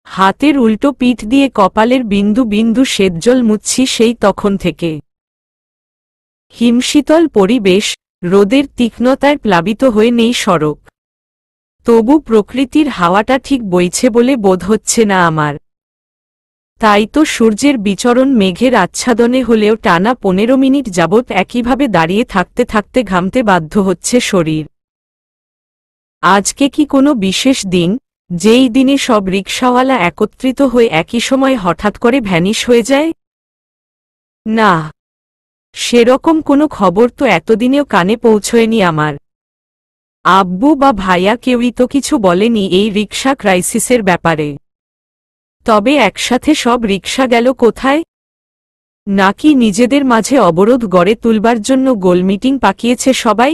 হাতের উল্টো পিঠ দিয়ে কপালের বিন্দু বিন্দু শ্বেতজল মুছছি সেই তখন থেকে। হিমশীতল পরিবেশ, রোদের তীক্ষ্ণতায় প্লাবিত হয়ে নেই সড়ক। তবু প্রকৃতির হাওয়াটা ঠিক বইছে বলে বোধ হচ্ছে না আমার। তাই তো সূর্যের বিচরণ মেঘের আচ্ছাদনে হলেও টানা 15 মিনিট যাবৎ একইভাবে দাঁড়িয়ে থাকতে থাকতে ঘামতে বাধ্য হচ্ছে শরীর। আজকে কি কোনো বিশেষ দিন, যেই দিনে সব রিকশাওয়ালা একত্রিত হয়ে একই সময় হঠাৎ করে ভ্যানিশ হয়ে যায়? না, সেরকম কোনো খবর তো এতদিনেও কানে পৌঁছয়নি আমার। আব্বু বা ভাইয়া কেউই তো কিছু বলেনি এই রিকশা ক্রাইসিসের ব্যাপারে। তবে একসাথে সব রিকশা গেল কোথায়? নাকি নিজেদের মাঝে অবরোধ গড়ে তুলবার জন্য গোলমিটিং পাকিয়েছে সবাই?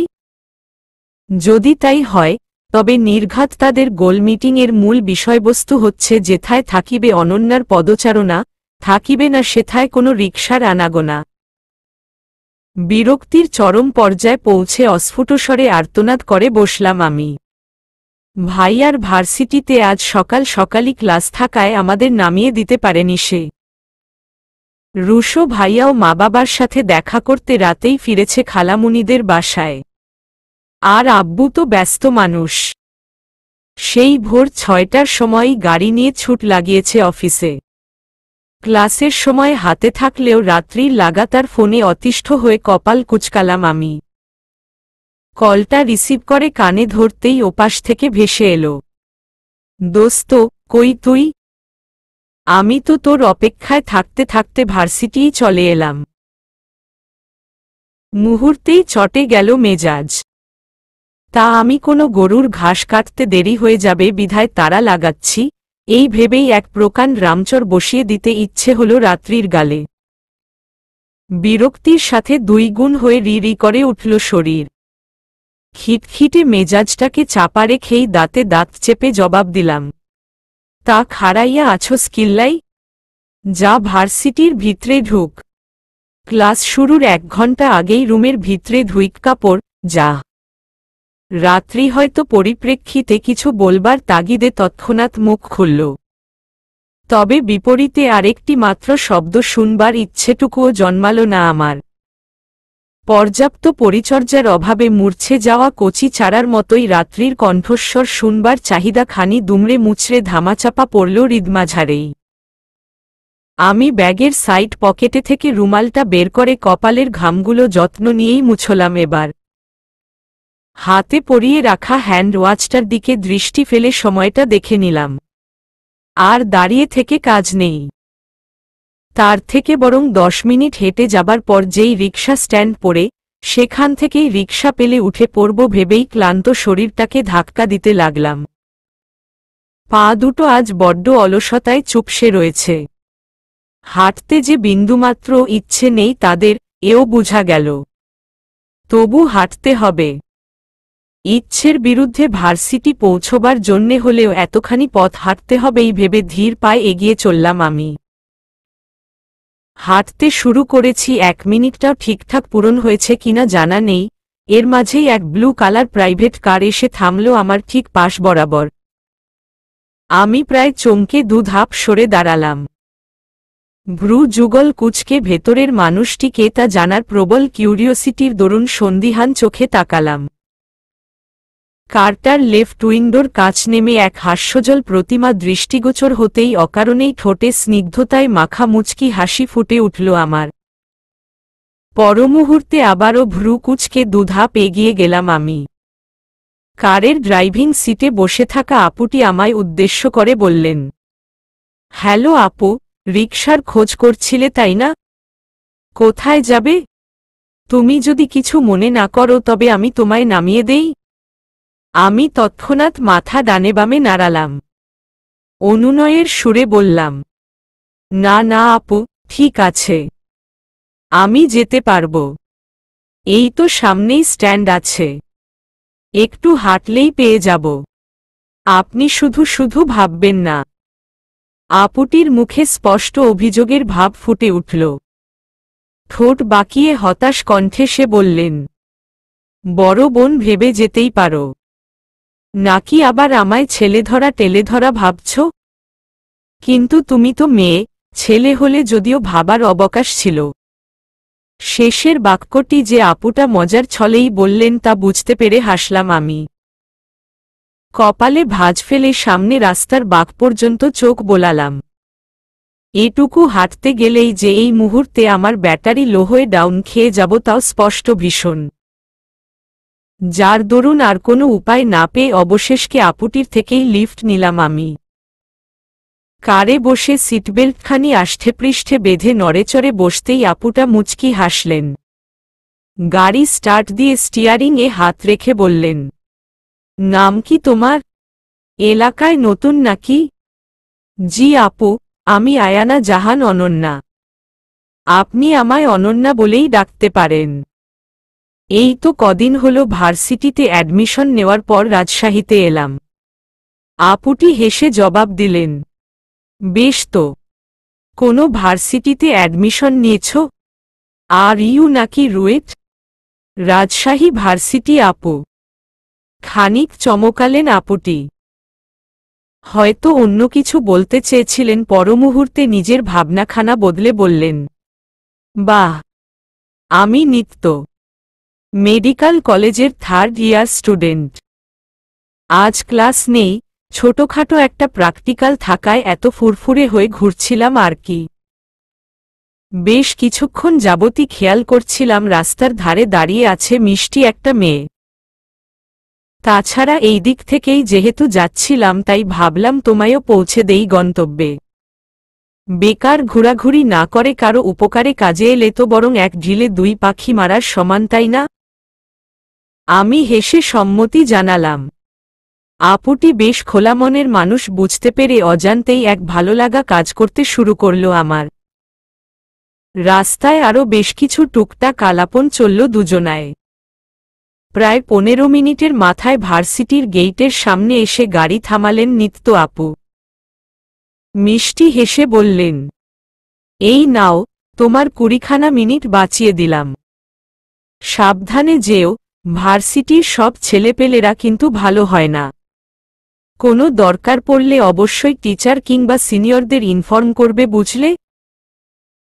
যদি তাই হয়, তবে নির্ঘাত তাদের গোলমিটিংয়ের মূল বিষয়বস্তু হচ্ছে যেথায় থাকিবে অনন্যার পদচারণা, থাকিবে না সেথায় কোনো রিকশার আনাগোনা। বিরক্তির চরম পর্যায়ে পৌঁছে অস্ফুটস্বরে আর্তনাদ করে বসলাম আমি। ভাইয়ার ভার্সিটিতে আজ সকাল সকালই ক্লাস থাকায় আমাদের নামিয়ে দিতে পারেনি সে। রুশো ভাইয়াও মা বাবার সাথে দেখা করতে রাতেই ফিরেছে খালামুনিদের বাসায়। আর আব্বু তো ব্যস্ত মানুষ, সেই ভোর 6টার সময়ই গাড়ি নিয়ে ছুট লাগিয়েছে অফিসে। ক্লাসের সময় হাতে থাকলেও রাত্রির লাগাতার ফোনে অতিষ্ঠ হয়ে কপাল কুঁচকালাম আমি। কলটা রিসিভ করে কানে ধরতেই ওপাশ থেকে ভেসে এলো, দোস্ত, কই তুই? আমি তো তোর অপেক্ষায় থাকতে থাকতে ভার্সিটিই চলে এলাম। মুহূর্তেই চটে গেল মেজাজ। তা আমি কোনো গরুর ঘাস কাটতে দেরি হয়ে যাবে বিধায় তাড়া লাগাচ্ছি, এই ভেবেই এক প্রকাণ্ড রামচর বসিয়ে দিতে ইচ্ছে হলো রাত্রির গালে। বিরক্তির সাথে 2 গুণ হয়ে রি রি করে উঠল শরীর। খিটখিটে মেজাজটাকে চাপা রেখেই দাঁতে দাঁত চেপে জবাব দিলাম, তা খাড়াইয়া আছোস কিল্লাই? যা ভার্সিটির ভিতরে ঢুক। ক্লাস শুরুর 1 ঘণ্টা আগেই রুমের ভিতরে ধুইক কাপড়, যা। রাত্রি হয়তো পরিপ্রেক্ষিতে কিছু বলবার তাগিদে তৎক্ষণাৎ মুখ খুলল। তবে বিপরীতে আরেকটি মাত্র শব্দ শুনবার ইচ্ছেটুকুও জন্মাল না আমার। পর্যাপ্ত পরিচর্যার অভাবে মূর্ছে যাওয়া কচি চারার মতোই রাত্রির কণ্ঠস্বর শুনবার চাহিদা খানি দুমড়ে মুচড়ে ধামাচাপা পড়ল হৃদমাঝারেই। আমি ব্যাগের সাইড পকেটে থেকে রুমালটা বের করে কপালের ঘামগুলো যত্ন নিয়েই মুছলাম এবার। হাতে পরিয়ে রাখা হ্যান্ড ওয়াচটার দিকে দৃষ্টি ফেলে সময়টা দেখে নিলাম। আর দাঁড়িয়ে থেকে কাজ নেই। তার থেকে বরং 10 মিনিট হেঁটে যাবার পর যেই রিকশা স্ট্যান্ড পড়ে, সেখান থেকেই রিকশা পেলে উঠে পড়ব ভেবেই ক্লান্ত শরীরটাকে ধাক্কা দিতে লাগলাম। পা দুটো আজ বড্ড অলসতায় চুপসে রয়েছে। হাঁটতে যে বিন্দুমাত্র ইচ্ছে নেই তাদের, এও বুঝা গেল। তবু হাঁটতে হবে। ইচ্ছের বিরুদ্ধে ভার্সিটি পৌঁছবার জন্যে হলেও এতখানি পথ হাঁটতে হবেই ভেবে ধীর পায়ে এগিয়ে চললাম আমি। হাঁটতে শুরু করেছি 1 মিনিটটাও ঠিকঠাক পূরণ হয়েছে কিনা জানা নেই, এর মাঝেই এক ব্লু কালার প্রাইভেট কার এসে থামল আমার ঠিক পাশ বরাবর। আমি প্রায় চমকে 2 ধাপ সরে দাঁড়ালাম। ভ্রু যুগল কুঁচকে ভেতরের মানুষটিকে তা জানার প্রবল কিউরিওসিটির দরুন সন্দিহান চোখে তাকালাম। কারটার লেফট উইন্ডোর কাছ নেমে এক হাস্যজল প্রতিমা দৃষ্টিগোচর হতেই অকারণেই ঠোঁটে স্নিগ্ধতায় মাখা মুচকি হাসি ফুটে উঠল আমার। পরমুহূর্তে আবারও ভ্রু কুঁচকে 2 ধাপ এগিয়ে গেলাম আমি। কারের ড্রাইভিং সিটে বসে থাকা আপুটি আমায় উদ্দেশ্য করে বললেন, হ্যালো আপু, রিকশার খোঁজ করছিলে তাই না? কোথায় যাবে? তুমি যদি কিছু মনে না করো তবে আমি তোমায় নামিয়ে দেই। আমি তৎক্ষণাৎ মাথা ডানে বামে নাড়ালাম। অনুনয়ের সুরে বললাম, না না আপু, ঠিক আছে, আমি যেতে পারব। এই তো সামনেই স্ট্যান্ড আছে, একটু হাঁটলেই পেয়ে যাব। আপনি শুধু শুধু ভাববেন না। আপুটির মুখে স্পষ্ট অভিযোগের ভাব ফুটে উঠল। ঠোঁট বাঁকিয়ে হতাশ কণ্ঠে সে বললেন, বড় বোন ভেবে যেতেই পারো। নাকি আবার আমায় ছেলেধরা টেলেধরা ভাবছ? কিন্তু তুমি তো মেয়ে, ছেলে হলে যদিও ভাবার অবকাশ ছিল। শেষের বাক্যটি যে আপুটা মজার ছলেই বললেন তা বুঝতে পেরে হাসলাম আমি। কপালে ভাঁজ ফেলে সামনে রাস্তার বাঁক পর্যন্ত চোখ বোলালাম। এটুকু হাঁটতে গেলেই যে এই মুহূর্তে আমার ব্যাটারি লো হয়ে ডাউন খেয়ে যাব তাও স্পষ্ট ভীষণ। যার দরুন আর কোনো উপায় না পেয়ে অবশেষকে আপুটির থেকেই লিফট নিলাম আমি। কারে বসে সিটবেল্টখানি আষ্ঠেপৃষ্ঠে বেঁধে নড়েচড়ে বসতেই আপুটা মুচকি হাসলেন। গাড়ি স্টার্ট দিয়ে স্টিয়ারিংয়ে হাত রেখে বললেন, নাম কি তোমার? এলাকায় নতুন নাকি? জি আপু, আমি আয়ানা জাহান অনন্যা। আপনি আমায় অনন্যা বলেই ডাকতে পারেন। এই তো কদিন হলো ভার্সিটিতে অ্যাডমিশন নেওয়ার পর রাজশাহীতে এলাম। আপুটি হেসে জবাব দিলেন, বেশ তো। কোনো ভার্সিটিতে অ্যাডমিশন নিয়েছ? আর ইউ নাকি রুয়েট? রাজশাহী ভার্সিটি আপু। খানিক চমকালেন আপুটি। হয়তো অন্য কিছু বলতে চেয়েছিলেন, পরমুহূর্তে নিজের ভাবনাখানা বদলে বললেন, বাহ, আমি নিত্য মেডিকেল কলেজের 3rd ইয়ার স্টুডেন্ট। আজ ক্লাস নেই, ছোটখাটো একটা প্র্যাকটিক্যাল থাকায় এত ফুরফুরে হয়ে ঘুরছিলাম আর কি। বেশ কিছুক্ষণ যাবতই খেয়াল করছিলাম রাস্তার ধারে দাঁড়িয়ে আছে মিষ্টি একটা মেয়ে। তাছাড়া এই দিক থেকেই যেহেতু যাচ্ছিলাম তাই ভাবলাম তোমায়ও পৌঁছে দেই গন্তব্যে। বেকার ঘোরাঘুরি না করে কারো উপকারে কাজে এলে তো বরং এক ঢিলে 2 পাখি মারার সমান, তাই না? আমি হেসে সম্মতি জানালাম। আপুটি বেশ খোলা মনের মানুষ বুঝতে পেরে অজান্তেই এক ভালোলাগা কাজ করতে শুরু করল আমার। রাস্তায় আরও বেশ কিছু টুকটাক আলাপন চলল দুজনায়। প্রায় 15 মিনিটের মাথায় ভার্সিটির গেইটের সামনে এসে গাড়ি থামালেন নিত্য আপু। মিষ্টি হেসে বললেন, এই নাও, তোমার 20খানা মিনিট বাঁচিয়ে দিলাম। সাবধানে যেও, ভার্সিটির সব ছেলেপেলেরা কিন্তু ভালো হয় না। কোনো দরকার পড়লে অবশ্যই টিচার কিংবা সিনিয়রদের ইনফর্ম করবে, বুঝলে?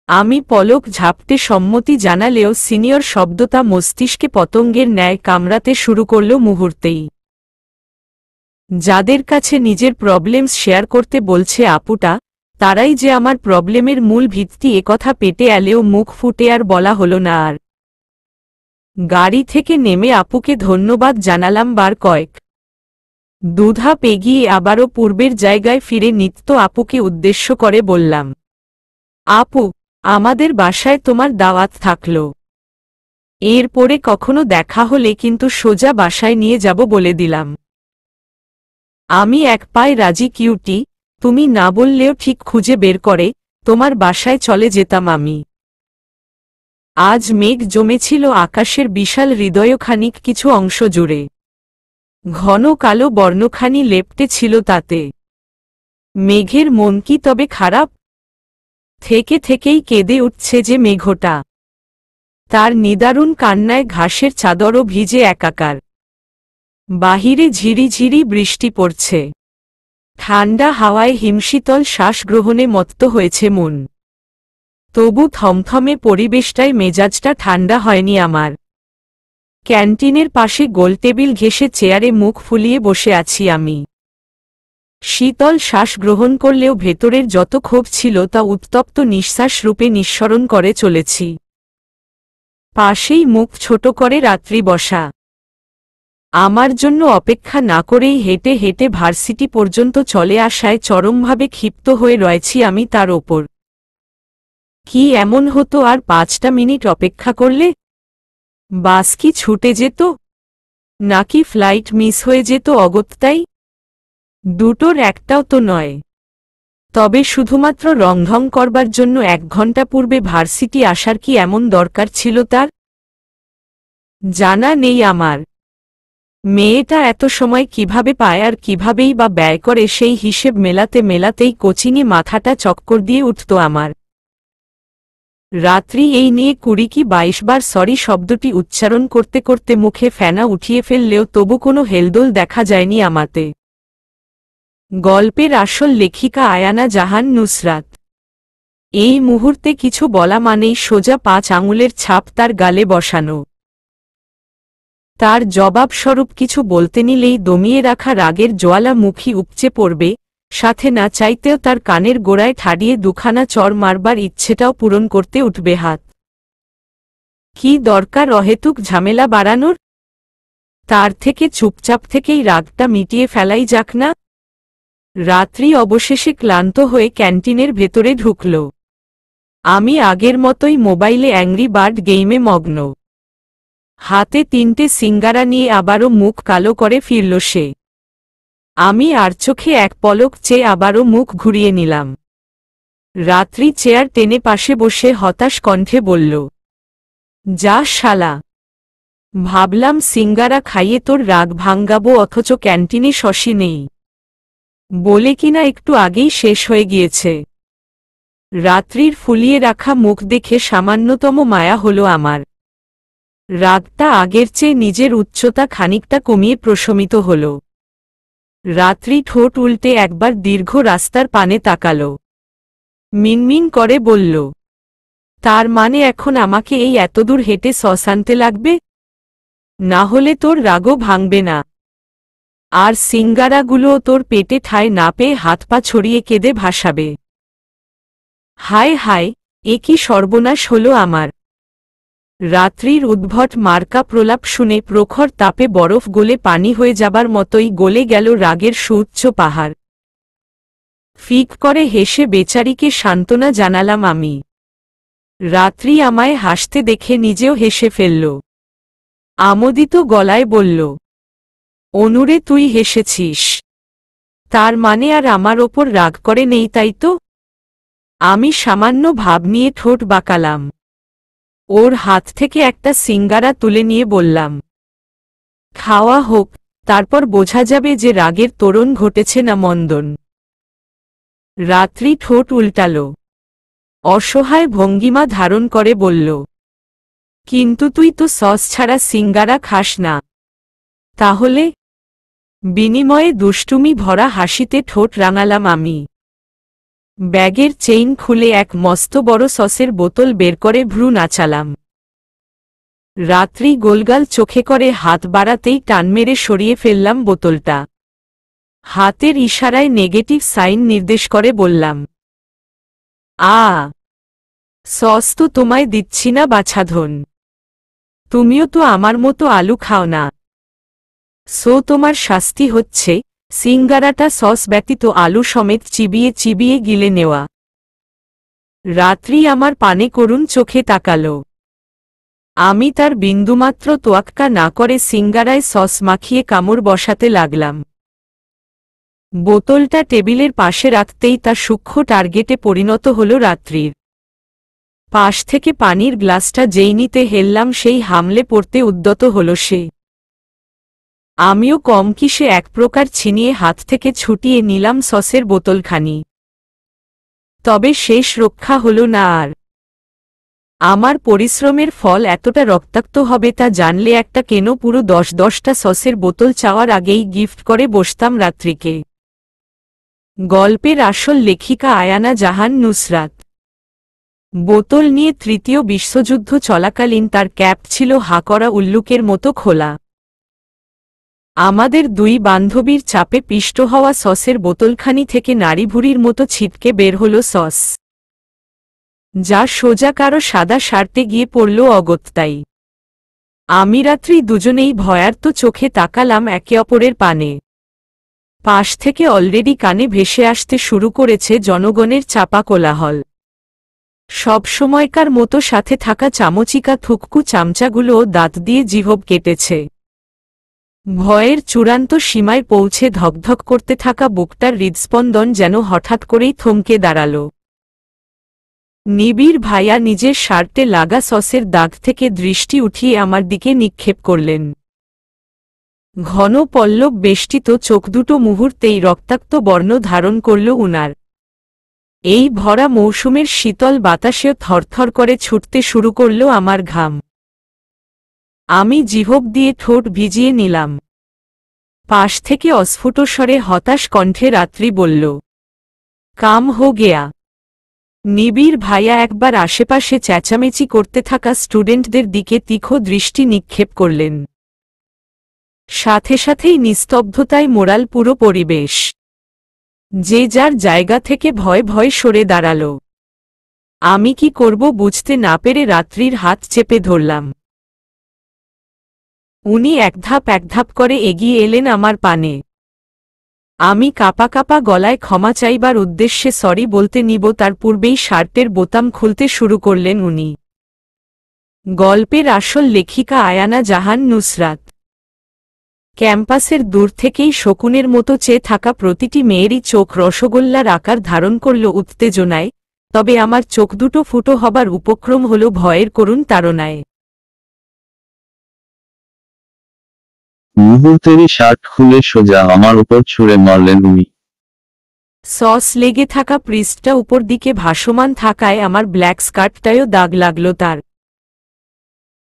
আমি পলক ঝাপটে সম্মতি জানালেও সিনিয়র শব্দটা মস্তিষ্কে পতঙ্গের ন্যায় কামড়াতে শুরু করল মুহূর্তেই। যাদের কাছে নিজের প্রবলেমস শেয়ার করতে বলছে আপুটা, তারাই যে আমার প্রবলেমের মূল ভিত্তি একথা পেটে এলেও মুখ ফুটে আর বলা হলো না আর। গাড়ি থেকে নেমে আপুকে ধন্যবাদ জানালাম বার কয়েক। দুধাপ এগিয়ে আবারও পূর্বের জায়গায় ফিরে নিত্য আপুকে উদ্দেশ্য করে বললাম, আপু, আমাদের বাসায় তোমার দাওয়াত থাকল। এরপরে কখনো দেখা হলে কিন্তু সোজা বাসায় নিয়ে যাব বলে দিলাম। আমি এক পায়ে রাজি কিউটি, তুমি না বললেও ঠিক খুঁজে বের করে তোমার বাসায় চলে যেতাম আমি। আজ মেঘ জমেছিল আকাশের বিশাল হৃদয়খানিক কিছু অংশ জুড়ে। ঘন কালো বর্ণখানি লেপ্টে ছিল তাতে। মেঘের মন কি তবে খারাপ? থেকে থেকেই কেঁদে উঠছে যে মেঘটা। তার নিদারুণ কান্নায় ঘাসের চাদরও ভিজে একাকার। বাহিরে ঝিরিঝিরি বৃষ্টি পড়ছে। ঠান্ডা হাওয়ায় হিমশীতল শ্বাস গ্রহণে মত্ত হয়েছে মন। তবু থমথমে পরিবেশটায় মেজাজটা ঠান্ডা হয়নি আমার। ক্যান্টিনের পাশে গোলটেবিল ঘেঁষে চেয়ারে মুখ ফুলিয়ে বসে আছি আমি। শীতল শ্বাস গ্রহণ করলেও ভেতরের যত ক্ষোভ ছিল তা উত্তপ্ত নিঃশ্বাস রূপে নিঃসরণ করে চলেছি। পাশেই মুখ ছোট করে রাত্রি বসা। আমার জন্য অপেক্ষা না করেই হেঁটে হেঁটে ভার্সিটি পর্যন্ত চলে আসায় চরমভাবে ক্ষিপ্ত হয়ে রয়েছি আমি তার ওপর। কি এমন হতো আর 5টা মিনিট অপেক্ষা করলে? বাস কি ছুটে যেত? নাকি ফ্লাইট মিস হয়ে যেত অগত্যাই? দুটোর একটাও তো নয়। তবে শুধুমাত্র রংঢং করবার জন্য 1 ঘন্টা পূর্বে ভার্সিটি আসার কি এমন দরকার ছিল তার? জানা নেই আমার। মেয়েটা এত সময় কিভাবে পায় আর কিভাবেই বা ব্যয় করে সেই হিসেব মেলাতে মেলাতেই কোচিংয়ে মাথাটা চক্কর দিয়ে উঠত আমার। রাত্রি এই নিয়ে 20 কি 22 বার সরি শব্দটি উচ্চারণ করতে করতে মুখে ফেনা উঠিয়ে ফেললেও তবু কোনো হেলদোল দেখা যায়নি আমাতে। গল্পের আসল লেখিকা আয়ানা জাহান নুসরাত। এই মুহূর্তে কিছু বলা মানেই সোজা 5 আঙুলের ছাপ তার গালে বসানো। তার জবাবস্বরূপ কিছু বলতে নিলেই দমিয়ে রাখা রাগের জ্বালামুখী উপচে পড়বে, সাথে না চাইতেও তার কানের গোড়ায় ঠাডিয়ে দুখানা চড় মারবার ইচ্ছেটাও পূরণ করতে উঠবে হাত। কি দরকার অহেতুক ঝামেলা বাড়ানোর? তার থেকে চুপচাপ থেকেই রাগটা মিটিয়ে ফেলাই যাক না। রাত্রি অবশেষে ক্লান্ত হয়ে ক্যান্টিনের ভেতরে ঢুকল। আমি আগের মতোই মোবাইলে অ্যাংরি বার্ড গেইমে মগ্ন। হাতে 3টে সিঙ্গারা নিয়ে আবারও মুখ কালো করে ফিরল সে। আমি আর চোখে এক পলক চেয়ে আবারও মুখ ঘুরিয়ে নিলাম। রাত্রি চেয়ার টেনে পাশে বসে হতাশ কণ্ঠে বলল, যা শালা। ভাবলাম সিঙ্গারা খাইয়ে তোর রাগ ভাঙ্গাবো, অথচ ক্যান্টিনে শশী নেই বলে কিনা একটু আগেই শেষ হয়ে গিয়েছে। রাত্রির ফুলিয়ে রাখা মুখ দেখে সামান্যতম মায়া হলো আমার। রাগটা আগের চেয়ে নিজের উচ্চতা খানিকটা কমিয়ে প্রশমিত হল। রাত্রি ঠোঁট উল্টে একবার দীর্ঘ রাস্তার পানে তাকাল। মিনমিন করে বলল, তার মানে এখন আমাকে এই এতদূর হেঁটে সস আনতে লাগবে? না হলে তোর রাগও ভাঙবে না, আর সিঙ্গারাগুলোও তোর পেটে ঠাঁই না পেয়ে হাত পা ছড়িয়ে কেঁদে ভাসাবে। হায় হায়, এ কি সর্বনাশ হলো আমার! রাত্রির উদ্ভট মার্কা প্রলাপ শুনে প্রখর তাপে বরফ গলে পানি হয়ে যাবার মতোই গলে গেল রাগের সুউচ্চ পাহাড়। ফিক করে হেসে বেচারিকে সান্ত্বনা জানালাম আমি। রাত্রি আমায় হাসতে দেখে নিজেও হেসে ফেলল। আমোদিত গলায় বলল, অনুরে তুই হেসেছিস, তার মানে আর আমার ওপর রাগ করে নেই, তাই তো? আমি সামান্য ভাব নিয়ে ঠোঁট বাঁকালাম। ওর হাত থেকে একটা সিঙ্গারা তুলে নিয়ে বললাম, খাওয়া হোক, তারপর বোঝা যাবে যে রাগের তোরণ ঘটেছে না মন্দন। রাত্রি ঠোঁট উল্টাল, অসহায় ভঙ্গিমা ধারণ করে বলল, কিন্তু তুই তো সস ছাড়া সিঙ্গারা খাস না, তাহলে? বিনিময়ে দুষ্টুমি ভরা হাসিতে ঠোঁট রাঙালাম আমি। ব্যাগের চেইন খুলে এক মস্ত বড় সসের বোতল বের করে ভ্রু নাচালাম। রাত্রি গোলগাল চোখে করে হাত বাড়াতেই টান মেরে সরিয়ে ফেললাম বোতলটা। হাতের ইশারায় নেগেটিভ সাইন নির্দেশ করে বললাম, সস তো তোমায় দিচ্ছি না বাছাধন, তুমিও তো আমার মতো আলু খাও না, সো তোমার শাস্তি হচ্ছে সিঙ্গারাটা সস ব্যতীত আলু সমেত চিবিয়ে চিবিয়ে গিলে নেওয়া। রাত্রি আমার পানে করুণ চোখে তাকাল। আমি তার বিন্দুমাত্র তোয়াক্কা না করে সিঙ্গারায় সস মাখিয়ে কামড় বসাতে লাগলাম। বোতলটা টেবিলের পাশে রাখতেই তা সূক্ষ্ম টার্গেটে পরিণত হল রাত্রির। পাশ থেকে পানির গ্লাসটা যেই নিতে হেললাম সেই হামলে পড়তে উদ্যত হল সে। আমিও কম কিসে এক প্রকার ছিনিয়ে হাত থেকে ছুটিয়ে নিলাম সসের বোতলখানি। তবে শেষ রক্ষা হল না আর। আমার পরিশ্রমের ফল এতটা রক্তাক্ত হবে তা জানলে একটা কেন পুরো 10-10টা সসের বোতল চাওয়ার আগেই গিফট করে বসতাম রাত্রিকে। গল্পের আসল লেখিকা আয়ানা জাহান নুসরাত। বোতল নিয়ে তৃতীয় বিশ্বযুদ্ধ চলাকালীন তার ক্যাপ ছিল হা করা উল্লুকের মতো খোলা। আমাদের দুই বান্ধবীর চাপে পিষ্ট হওয়া সসের বোতলখানি থেকে নাড়িভুড়ির মতো ছিটকে বের হল সস, যা সোজা কারো সাদা শার্টে গিয়ে পড়ল অগত্যাই। আমি রাত্রি দুজনেই ভয়ার্ত চোখে তাকালাম একে অপরের পানে। পাশ থেকে অলরেডি কানে ভেসে আসতে শুরু করেছে জনগণের চাপা কোলাহল। সব সময়কার মতো সাথে থাকা চামচিকা থুককু চামচাগুলোও দাঁত দিয়ে জিহ্ব কেটেছে। ভয়ের চূড়ান্ত সীমায় পৌঁছে ধকধক করতে থাকা বুকটার হৃদস্পন্দন যেন হঠাৎ করেই থমকে দাঁড়াল। নিবিড় ভাইয়া নিজের শার্টে লাগা সসের দাগ থেকে দৃষ্টি উঠিয়ে আমার দিকে নিক্ষেপ করলেন। ঘন পল্লব বেষ্টিত চোখ দুটো মুহূর্তেই রক্তাক্ত বর্ণ ধারণ করল উনার। এই ভরা মৌসুমের শীতল বাতাসেও থরথর করে ছুটতে শুরু করল আমার ঘাম। আমি জিহ্ব দিয়ে ঠোঁট ভিজিয়ে নিলাম। পাশ থেকে অস্ফুট স্বরে হতাশ কণ্ঠে রাত্রি বলল, কাম হো গেয়া। নিবিড় ভাইয়া একবার আশেপাশে চেঁচামেচি করতে থাকা স্টুডেন্টদের দিকে তীক্ষ্ণ দৃষ্টি নিক্ষেপ করলেন। সাথে সাথেই নিস্তব্ধতায় মোড়াল পুরো পরিবেশ। যে যার জায়গা থেকে ভয় ভয় সরে দাঁড়াল। আমি কি করব বুঝতে না পেরে রাত্রির হাত চেপে ধরলাম। উনি এক ধাপ করে এগিয়ে এলেন আমার পানে। আমি কাঁপা কাঁপা গলায় ক্ষমা চাইবার উদ্দেশ্যে সরি বলতে নিব তার পূর্বেই শার্টের বোতাম খুলতে শুরু করলেন উনি। গল্পের আসল লেখিকা আয়ানা জাহান নুসরাত। ক্যাম্পাসের দূর থেকেই শকুনের মতো চেয়ে থাকা প্রতিটি মেয়েরই চোখ রসগোল্লার আকার ধারণ করল উত্তেজনায়, তবে আমার চোখ দুটো ফুটো হবার উপক্রম হল ভয়ের করুণ তাড়নায়। মুহূর্তেরই শার্ট খুলে সোজা আমার উপর ছুঁড়ে মারলেন উনি। সস লেগে থাকা পৃষ্ঠটা উপর দিকে ভাসমান থাকায় আমার ব্ল্যাক স্কার্টটায়ও দাগ লাগল তার।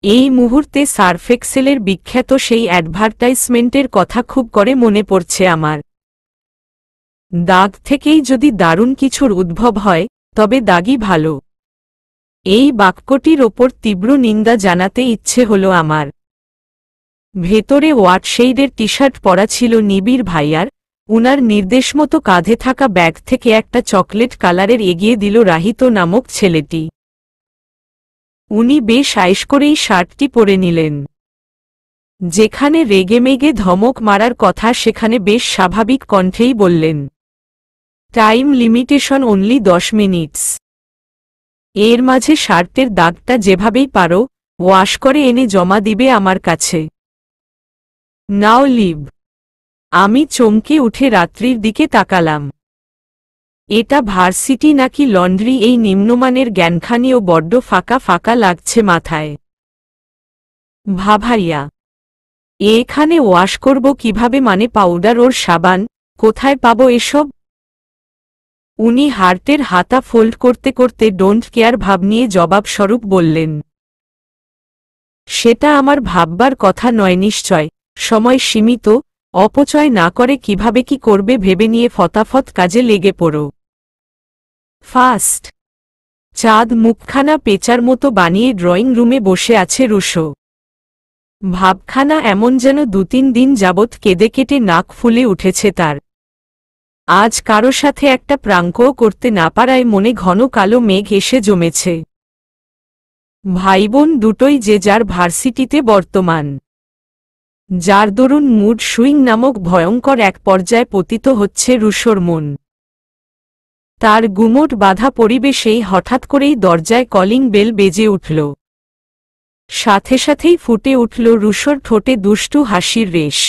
এই মুহূর্তে সার্ফ এক্সেলের বিখ্যাত সেই অ্যাডভার্টাইজমেন্টের কথা খুব করে মনে পড়ছে আমার। দাগ থেকেই যদি দারুণ কিছুর উদ্ভব হয়, তবে দাগই ভালো। এই বাক্যটির ওপর তীব্র নিন্দা জানাতে ইচ্ছে হল আমার। ভেতরে ওয়াটশেইডের টি-শার্ট পরা ছিল নিবিড় ভাইয়ার। উনার নির্দেশমতো কাঁধে থাকা ব্যাগ থেকে একটা চকলেট কালারের এগিয়ে দিল রাহিত নামক ছেলেটি। উনি বেশ আয়েশ করেই শার্টটি পরে নিলেন। যেখানে রেগেমেগে ধমক মারার কথা সেখানে বেশ স্বাভাবিক কণ্ঠেই বললেন, টাইম লিমিটেশন অনলি 10 মিনিটস। এর মাঝে শার্টের দাগটা যেভাবেই পারো ওয়াশ করে এনে জমা দিবে আমার কাছে। নাও লিভ। আমি চমকে উঠে রাত্রির দিকে তাকালাম। এটা ভার্সিটি নাকি লন্ড্রি এই নিম্নমানের জ্ঞানখানিও বড্ড ফাঁকা ফাঁকা লাগছে মাথায়। ভাভাইয়া, এখানে ওয়াশ করব কিভাবে, মানে পাউডার ওর সাবান কোথায় পাবো এসব? উনি হার্টের হাতা ফোল্ড করতে করতে ডোন্ট কেয়ার ভাব নিয়ে জবাবস্বরূপ বললেন, সেটা আমার ভাববার কথা নয় নিশ্চয়, সময় সীমিত, অপচয় না করে কিভাবে কি করবে ভেবে নিয়ে ফতাফত কাজে লেগে পড়ো। ফাস্ট। চাঁদ মুখখানা পেঁচার মতো বানিয়ে ড্রয়িং রুমে বসে আছে রুশো। ভাবখানা এমন যেন 2-3 দিন যাবৎ কেঁদে কেটে নাক ফুলে উঠেছে তার। আজ কারো সাথে একটা প্রাঙ্কও করতে না পারায় মনে ঘন কালো মেঘ এসে জমেছে। ভাইবোন দুটোই যে যার ভার্সিটিতে বর্তমান, যার দরুন মুড সুইং নামক ভয়ঙ্কর এক পর্যায়ে পতিত হচ্ছে রুশোর মন। তার গুমোট বাঁধা পরিবেশেই হঠাৎ করেই দরজায় কলিং বেল বেজে উঠল। সাথে সাথেই ফুটে উঠল রুশোর ঠোঁটে দুষ্টু হাসির রেশ।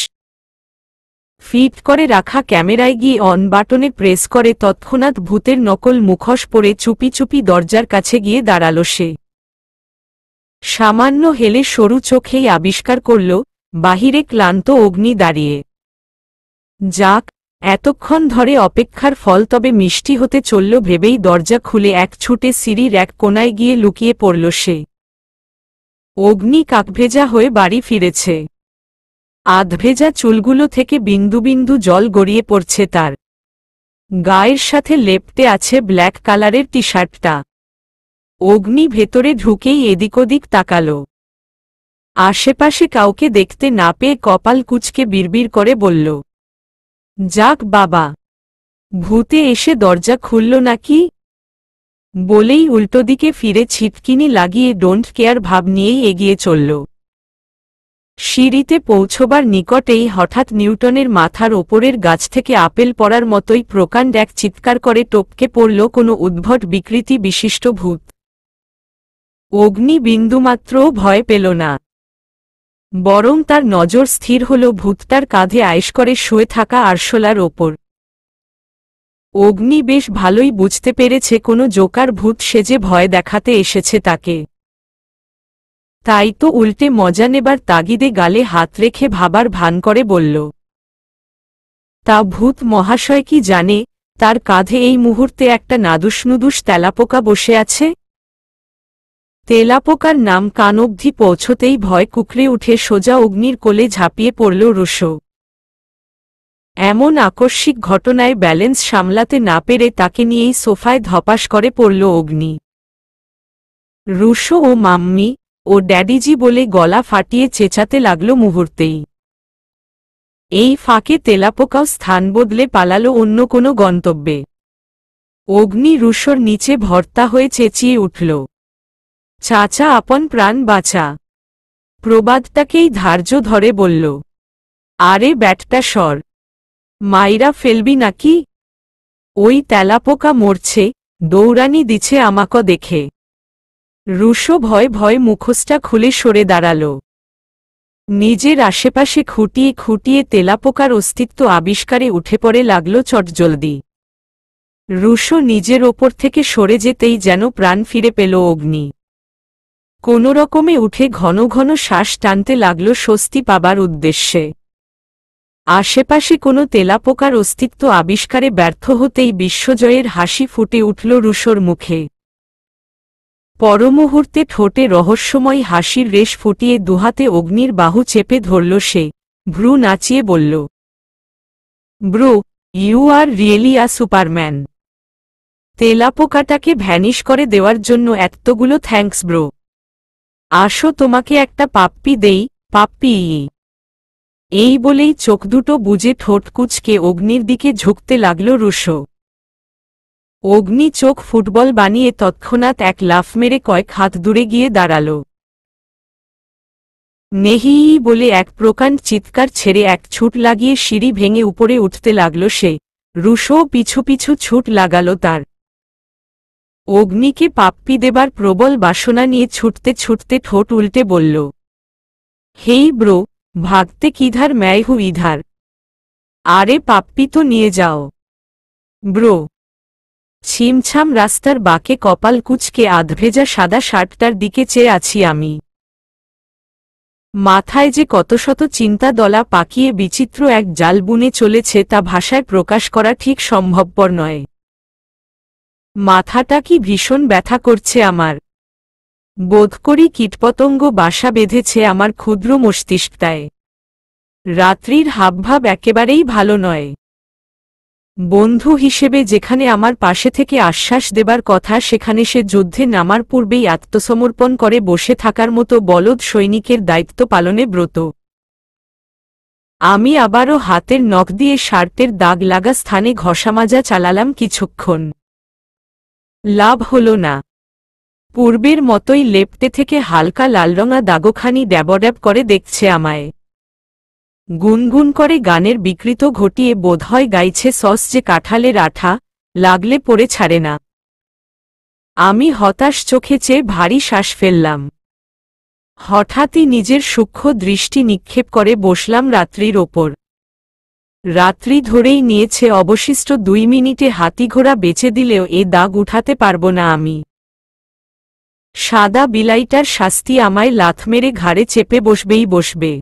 ফিট করে রাখা ক্যামেরায় গিয়ে অন বাটনে প্রেস করে তৎক্ষণাৎ ভূতের নকল মুখোশ পরে চুপি চুপি দরজার কাছে গিয়ে দাঁড়াল সে। সামান্য হেলে সরু চোখেই আবিষ্কার করল বাহিরে ক্লান্ত অগ্নি দাঁড়িয়ে। যাক, এতক্ষণ ধরে অপেক্ষার ফল তবে মিষ্টি হতে চলল ভেবেই দরজা খুলে এক ছুটে সিঁড়ির এক কোনায় গিয়ে লুকিয়ে পড়ল সে। অগ্নি কাকভেজা হয়ে বাড়ি ফিরেছে। আধভেজা চুলগুলো থেকে বিন্দু বিন্দু জল গড়িয়ে পড়ছে তার। গায়ের সাথে লেপ্টে আছে ব্ল্যাক কালারের টি শার্টটা। অগ্নি ভেতরে ঢুকেই এদিক ওদিক তাকাল। আশেপাশে কাউকে দেখতে না পেয়ে কপাল কুঁচকে বিড়বিড় করে বলল, যাক বাবা, ভূতে এসে দরজা খুলল নাকি? বলেই উল্টো দিকে ফিরে ছিটকিনি লাগিয়ে ডোন্ট কেয়ার ভাব নিয়েই এগিয়ে চলল। সিঁড়িতে পৌঁছবার নিকটেই হঠাৎ নিউটনের মাথার ওপরের গাছ থেকে আপেল পড়ার মতোই প্রকাণ্ড এক চিৎকার করে টপকে পড়ল কোনো উদ্ভট বিকৃতি বিশিষ্ট ভূত। অগ্নি বিন্দুমাত্রও ভয় পেল না, বরং তার নজর স্থির হল ভূতটার কাঁধে আয়েশ করে শুয়ে থাকা আরশোলার ওপর। অগ্নি বেশ ভালোই বুঝতে পেরেছে কোনো জোকার ভূত সেজে ভয় দেখাতে এসেছে তাকে। তাই তো উল্টে মজা নেবার তাগিদে গালে হাত রেখে ভাবার ভান করে বলল, তা ভূত মহাশয় কি জানে তার কাঁধে এই মুহূর্তে একটা নাদুসনুদুস তেলাপোকা বসে আছে? তেলাপোকার নাম কান অবধি পৌঁছতেই ভয় কুকড়ে উঠে সোজা অগ্নির কোলে ঝাঁপিয়ে পড়ল রুশো। এমন আকস্মিক ঘটনায় ব্যালেন্স সামলাতে না পেরে তাকে নিয়েই সোফায় ধপাস করে পড়ল অগ্নি। রুশো ও মাম্মি ও ড্যাডিজি বলে গলা ফাটিয়ে চেঁচাতে লাগল মুহূর্তেই। এই ফাঁকে তেলাপোকাও স্থান বদলে পালালো অন্য কোনো গন্তব্যে। অগ্নি রুশোর নিচে ভর্তা হয়ে চেঁচিয়ে উঠল, চাচা আপন প্রাণ বাঁচা। প্রবাদটাকেই ধার্য ধরে বলল, আরে ব্যাটটা সর, মাইরা ফেলবি নাকি? ওই তেলাপোকা মরছে, দৌড়ানি দিছে আমাকে দেখে। রুশো ভয় ভয় মুখোশটা খুলে সরে দাঁড়াল। নিজের আশেপাশে খুঁটিয়ে খুঁটিয়ে তেলাপোকার অস্তিত্ব আবিষ্কারে উঠে পড়ে লাগল চটজলদি। রুশো নিজের ওপর থেকে সরে যেতেই যেন প্রাণ ফিরে পেল অগ্নি। কোনোরকমে উঠে ঘন ঘন শ্বাস টানতে লাগল স্বস্তি পাবার উদ্দেশ্যে। আশেপাশে কোনো তেলাপোকার অস্তিত্ব আবিষ্কারে ব্যর্থ হতেই বিশ্বজয়ের হাসি ফুটে উঠল রুশোর মুখে। পরমুহূর্তে ঠোঁটে রহস্যময় হাসির রেশ ফুটিয়ে দুহাতে অগ্নির বাহু চেপে ধরল সে, ভ্রু নাচিয়ে বলল, bro, you are really a Superman. তেলাপোকাটাকে ভ্যানিশ করে দেওয়ার জন্য এতগুলো থ্যাঙ্কস ব্রো। আসো তোমাকে একটা পাপ্পি দেই, পাপ্পি। এই বলেই চোখ দুটো বুজে ঠোঁট কুঁচকে অগ্নির দিকে ঝুঁকতে লাগল রুশো। অগ্নি চোখ ফুটবল বানিয়ে তৎক্ষণাৎ এক লাফ মেরে কয়েক হাত দূরে গিয়ে দাঁড়াল। নেহি বলে এক প্রকাণ্ড চিৎকার ছেড়ে এক ছুট লাগিয়ে সিঁড়ি ভেঙে উপরে উঠতে লাগল সে। রুশো পিছু পিছু ছুট লাগাল তার। অগ্নিকে পাপ্পি দেবার প্রবল বাসনা নিয়ে ছুটতে ছুটতে ঠোঁট উল্টে বলল, হেই ব্রো, ভাগতে কিধার ম্যায় হু ইধার। আরে পাপ্পি তো নিয়ে যাও ব্রো। ছিমছাম রাস্তার বাঁকে কপাল কুঁচকে আধভেজা সাদা শার্টটার দিকে চেয়ে আছি আমি। মাথায় যে কত শত চিন্তা দলা পাকিয়ে বিচিত্র এক জাল বুনে চলেছে তা ভাষায় প্রকাশ করা ঠিক সম্ভবপর নয়। মাথাটা কি ভীষণ ব্যথা করছে আমার। বোধ করি কীটপতঙ্গ বাসা বেঁধেছে আমার ক্ষুদ্র মস্তিষ্কটায়। রাত্রির হাবভাব একেবারেই ভালো নয়। বন্ধু হিসেবে যেখানে আমার পাশে থেকে আশ্বাস দেবার কথা সেখানে সে যুদ্ধে নামার পূর্বেই আত্মসমর্পণ করে বসে থাকার মতো বলদ সৈনিকের দায়িত্ব পালনে ব্রত। আমি আবারও হাতের নখ দিয়ে শার্টের দাগ লাগা স্থানে ঘষামাজা চালালাম কিছুক্ষণ। লাভ হল না। পূর্বের মতোই লেপ্টে থেকে হালকা লালরঙা দাগখানি ড্যাবড্যাব করে দেখছে আমায়। গুনগুন করে গানের বিকৃত ঘটিয়ে বোধহয় গাইছে সস যে কাঁঠালের আঠা, লাগলে পড়ে ছাড়ে না। আমি হতাশ চোখে চেয়ে ভারী শ্বাস ফেললাম। হঠাৎই নিজের সূক্ষ্ম দৃষ্টি নিক্ষেপ করে বসলাম রাত্রির ওপর। রাত্রি ধরেই নিয়েছে অবশিষ্ট 2 মিনিটে হাতিঘোড়া বেচে দিলেও এ দাগ উঠাতে পারব না আমি। সাদা বিলাইটার শাস্তি আমায় লাথ মেরে ঘাড়ে চেপে বসবেই বসবে।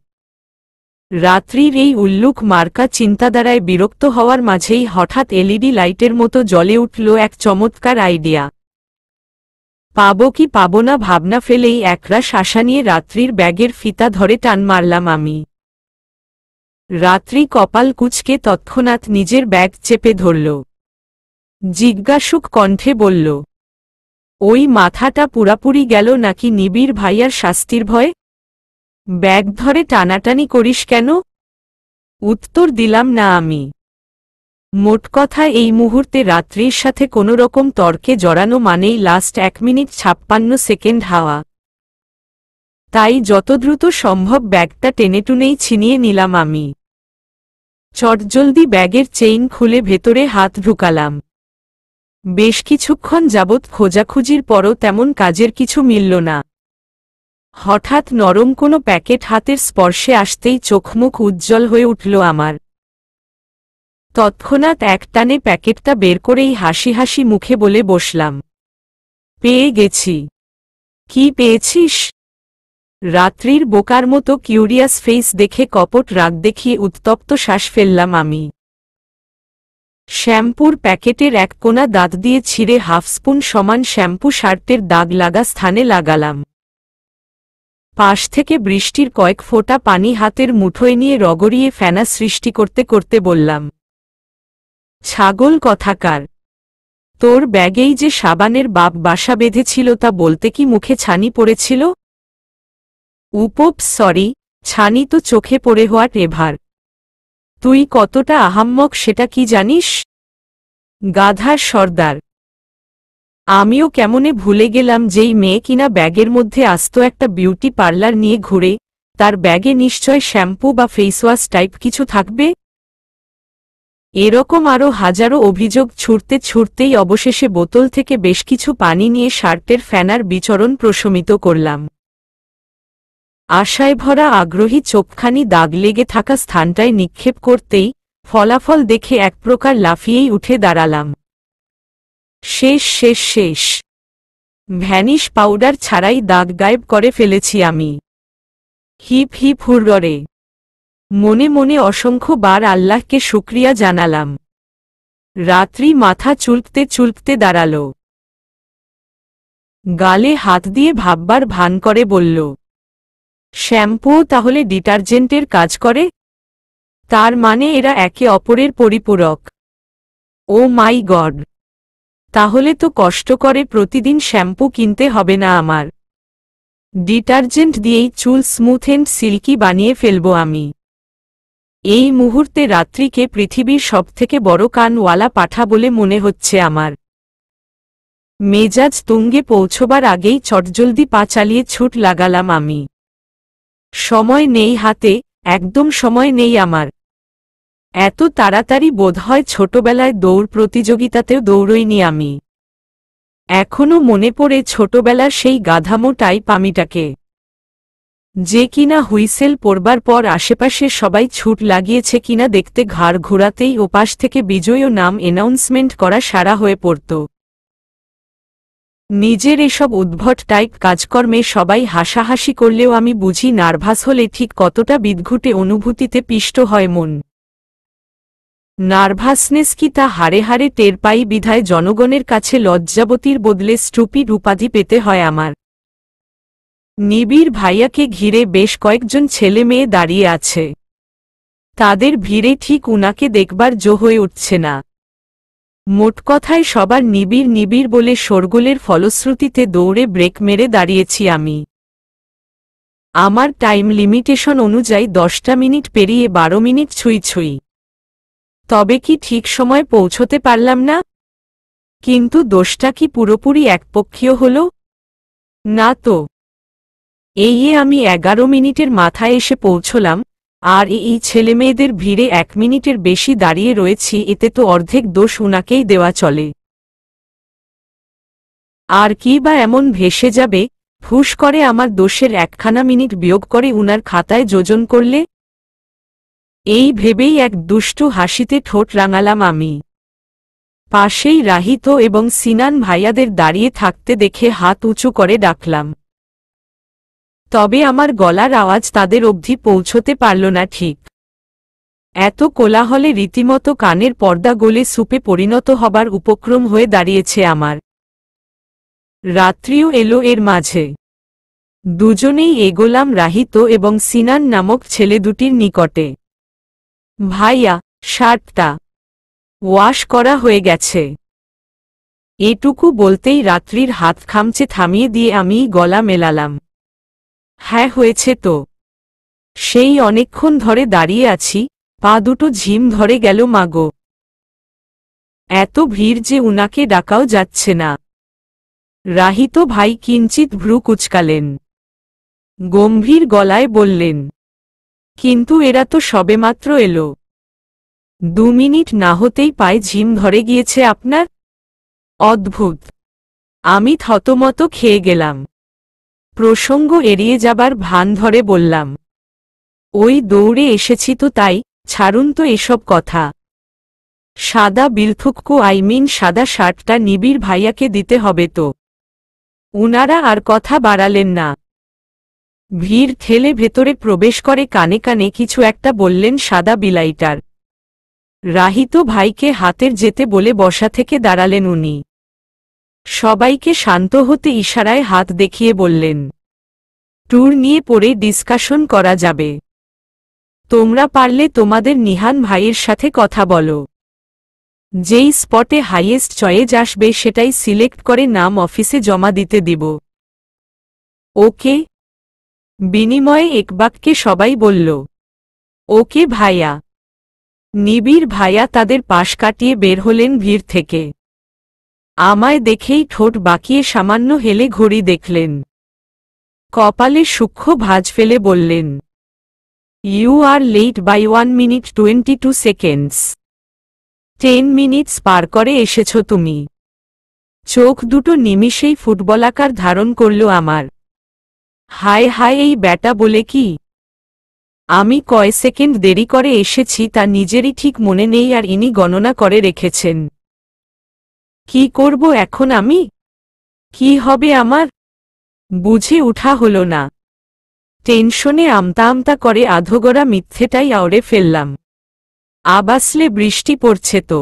রাত্রির এই উল্লুক মার্কা চিন্তাধারায় বিরক্ত হওয়ার মাঝেই হঠাৎ এলইডি লাইটের মতো জ্বলে উঠল এক চমৎকার আইডিয়া। পাবো কি পাবো না ভাবনা ফেলেই একরাশ আশা নিয়ে রাত্রির ব্যাগের ফিতা ধরে টান মারলাম আমি। রাত্রি কপাল কুঁচকে তৎক্ষণাৎ নিজের ব্যাগ চেপে ধরল। জিজ্ঞাসুক কণ্ঠে বলল, ওই মাথাটা পুরাপুরি গেল নাকি নিবিড় ভাইয়ার শাস্তির ভয়? ব্যাগ ধরে টানাটানি করিস কেন? উত্তর দিলাম না আমি। মোট কথা এই মুহূর্তে রাত্রির সাথে কোনোরকম তর্কে জড়ানো মানেই লাস্ট 1 মিনিট 56 সেকেন্ড হাওয়া। তাই যত দ্রুত সম্ভব ব্যাগটা টেনেটুনেই ছিনিয়ে নিলাম আমি। চটজলদি ব্যাগের চেইন খুলে ভেতরে হাত ঢুকালাম। বেশ কিছুক্ষণ যাবৎ খোঁজাখুঁজির পরও তেমন কাজের কিছু মিলল না। হঠাৎ নরম কোনো প্যাকেট হাতের স্পর্শে আসতেই চোখমুখ উজ্জ্বল হয়ে উঠল আমার। তৎক্ষণাৎ একটানে প্যাকেটটা বের করেই হাসি হাসি মুখে বলে বসলাম, পেয়ে গেছি। কি পেয়েছিস? রাত্রির বোকার মতো কিউরিয়াস ফেস দেখে কপট রাগ দেখিয়ে উত্তপ্ত শ্বাস ফেললাম আমি। শ্যাম্পুর প্যাকেটের এক কোনা দাঁত দিয়ে ছিঁড়ে হাফ স্পুন সমান শ্যাম্পু শার্টের দাগ লাগা স্থানে লাগালাম। পাশ থেকে বৃষ্টির কয়েক ফোঁটা পানি হাতের মুঠোয় নিয়ে রগড়িয়ে ফেনা সৃষ্টি করতে করতে বললাম, ছাগল কথাকার, তোর ব্যাগেই যে সাবানের বাপ বাসা বেঁধেছিল তা বলতে কি মুখে ছানি পড়েছিল? সরি, ছানি তো চোখে পড়ে হোয়াট এভার। তুই কতটা আহাম্মক সেটা কি জানিস? গাধার সর্দার। আমিও কেমনে ভুলে গেলাম যেই মেয়ে কিনা ব্যাগের মধ্যে আস্ত একটা বিউটি পার্লার নিয়ে ঘুরে, তার ব্যাগে নিশ্চয় শ্যাম্পু বা ফেসওয়াশ টাইপ কিছু থাকবে। এরকম আরও হাজারো অভিযোগ ছুটতে ছুটতেই অবশেষে বোতল থেকে বেশ কিছু পানি নিয়ে শার্টের ফ্যানার বিচরণ প্রশমিত করলাম। আশায় ভরা আগ্রহী চোখখানি দাগ লেগে থাকা স্থানটায় নিক্ষেপ করতেই ফলাফল দেখে এক প্রকার লাফিয়েই উঠে দাঁড়ালাম। শেষ শেষ শেষ, ভ্যানিশ পাউডার ছাড়াই দাগ গায়েব করে ফেলেছি আমি। Hip hip hurray. মনে মনে অসংখ্য বার আল্লাহকে শুকরিয়া জানালাম। রাত্রি মাথা চুলকতে চুলকতে দাঁড়াল, গালে হাত দিয়ে ভাববার ভান করে বলল, শ্যাম্পুও তাহলে ডিটারজেন্টের কাজ করে? তার মানে এরা একে অপরের পরিপূরক। ও মাই গড, তাহলে তো কষ্ট করে প্রতিদিন শ্যাম্পু কিনতে হবে না আমার। ডিটারজেন্ট দিয়েই চুল স্মুথ এন্ড সিল্কি বানিয়ে ফেলব আমি। এই মুহূর্তে রাত্রিকে পৃথিবীর সবথেকে বড় কানওয়ালা পাঠা বলে মনে হচ্ছে আমার। মেজাজ তুঙ্গে পৌঁছবার আগেই চটজলদি পা চালিয়ে ছুট লাগালাম আমি। সময় নেই হাতে, একদম সময় নেই আমার। এত তাড়াতাড়ি বোধহয় ছোটবেলায় দৌড় প্রতিযোগিতাতেও দৌড়ইনি আমি। এখনো মনে পড়ে ছোটবেলার সেই গাধামো টাইপ আমিটাকে, যে কিনা হুইসেল পড়বার পর আশেপাশে সবাই ছুট লাগিয়েছে কিনা দেখতে ঘাড় ঘোরাতেই ওপাশ থেকে বিজয়ী নাম অ্যানাউন্সমেন্ট করা সারা হয়ে পড়ত। নিজের এসব উদ্ভট টাইপ কাজকর্মে সবাই হাসাহাসি করলেও আমি বুঝি নার্ভাস হলে ঠিক কতটা বিদঘুটে অনুভূতিতে পিষ্ট হয় মন। নার্ভাসনেস কি তা হাড়ে হাড়ে টের পাই বিধায় জনগণের কাছে লজ্জাবতীর বদলে স্টুপিড উপাধি পেতে হয় আমার। নিবিড় ভাইয়াকে ঘিরে বেশ কয়েকজন ছেলে মেয়ে দাঁড়িয়ে আছে। তাদের ভিড়ে ঠিক উনাকে দেখবার জো হয়ে উঠছে না। মোট কথায় সবার নিবিড় নিবিড় বলে শোরগোলের ফলশ্রুতিতে দৌড়ে ব্রেক মেরে দাঁড়িয়েছি আমি। আমার টাইম লিমিটেশন অনুযায়ী 10টা মিনিট পেরিয়ে 12 মিনিট ছুঁই ছুঁই। তবে কি ঠিক সময় পৌঁছতে পারলাম না? কিন্তু দোষটা কি পুরোপুরি একপক্ষীয় হল? না তো। এই আমি 11 মিনিটের মাথায় এসে পৌঁছলাম, আর এই ছেলেমেয়েদের ভিড়ে 1 মিনিটের বেশি দাঁড়িয়ে রয়েছি, এতে তো অর্ধেক দোষ উনাকেই দেওয়া চলে। আর কি বা এমন ভেসে যাবে, ফুস করে আমার দোষের 1খানা মিনিট বিয়োগ করে উনার খাতায় যোজন করলে? এই ভেবেই এক দুষ্টু হাসিতে ঠোঁট রাঙালাম আমি। পাশেই রাহিত এবং সিনান ভাইয়াদের দাঁড়িয়ে থাকতে দেখে হাত উঁচু করে ডাকলাম। তবে আমার গলার আওয়াজ তাদের অবধি পৌঁছতে পারল না ঠিক। এত কোলাহলে রীতিমতো কানের পর্দা গলে সুপে পরিণত হবার উপক্রম হয়ে দাঁড়িয়েছে আমার। রাত্রিও এলো এর মাঝে। দুজনেই এগোলাম রাহিত এবং সিনান নামক ছেলে দুটির নিকটে। ভাইয়া, শার্টটা ওয়াশ করা হয়ে গেছে। এটুকু বলতেই রাত্রির হাত খামচে থামিয়ে দিয়ে আমিই গলা মেলালাম। হ্যাঁ, হয়েছে তো। সেই অনেকক্ষণ ধরে দাঁড়িয়ে আছি, পা দুটো ঝিম ধরে গেল মাগো। এত ভিড় যে উনাকে ডাকাও যাচ্ছে না। রাহিত ভাই কিঞ্চিত ভ্রু কুচকালেন, গম্ভীর গলায় বললেন, কিন্তু এরা তো সবেমাত্র এলো। 2 মিনিট না হতেই পায়ে ঝিম ধরে গিয়েছে আপনার? অদ্ভুত। আমি থতমত খেয়ে গেলাম। প্রসঙ্গ এড়িয়ে যাবার ভান ধরে বললাম, ওই দৌড়ে এসেছি তো তাই, ছাড়ুন তো এসব কথা। সাদা বিলথুককু সাদা শার্টটা নিবিড় ভাইয়াকে দিতে হবে তো। উনারা আর কথা বাড়ালেন না। ভিড় ঠেলে ভেতরে প্রবেশ করে কানে কানে কিছু একটা বললেন সাদা বিলাইটার। রাহিত ভাইকে হাতের যেতে বলে বসা থেকে দাঁড়ালেন উনি। সবাইকে শান্ত হতে ইশারায় হাত দেখিয়ে বললেন, ট্যুর নিয়ে পরে ডিসকাশন করা যাবে। তোমরা পারলে তোমাদের নিহান ভাইয়ের সাথে কথা বলো। যেই স্পটে হাইয়েস্ট চয়েজ আসবে সেটাই সিলেক্ট করে নাম অফিসে জমা দিতে দিব। ওকে। বিনিময়ে একবাক্যে সবাই বলল, ওকে ভাইয়া। নিবিড় ভাইয়া তাদের পাশ কাটিয়ে বের হলেন ভিড় থেকে। আমায় দেখেই ঠোঁট বাঁকিয়ে সামান্য হেলে ঘড়ি দেখলেন। কপালে সূক্ষ্ম ভাঁজ ফেলে বললেন, you are late by 1 minute 22 seconds. 10 minutes পার করে এসেছ তুমি। চোখ দুটো নিমিষেই ফুটবলাকার ধারণ করল আমার। হায় হায়, এই ব্যাটা বলে কি! আমি কয় সেকেন্ড দেরি করে এসেছি তা নিজেরই ঠিক মনে নেই, আর ইনি গণনা করে রেখেছেন। কি করব এখন আমি? কি হবে আমার? বুঝে উঠা হলো না। টেনশনে আমতা আমতা করে আধগোড়া মিথ্যেটাই আওড়ে ফেললাম। আবাসলে বৃষ্টি পড়ছে তো।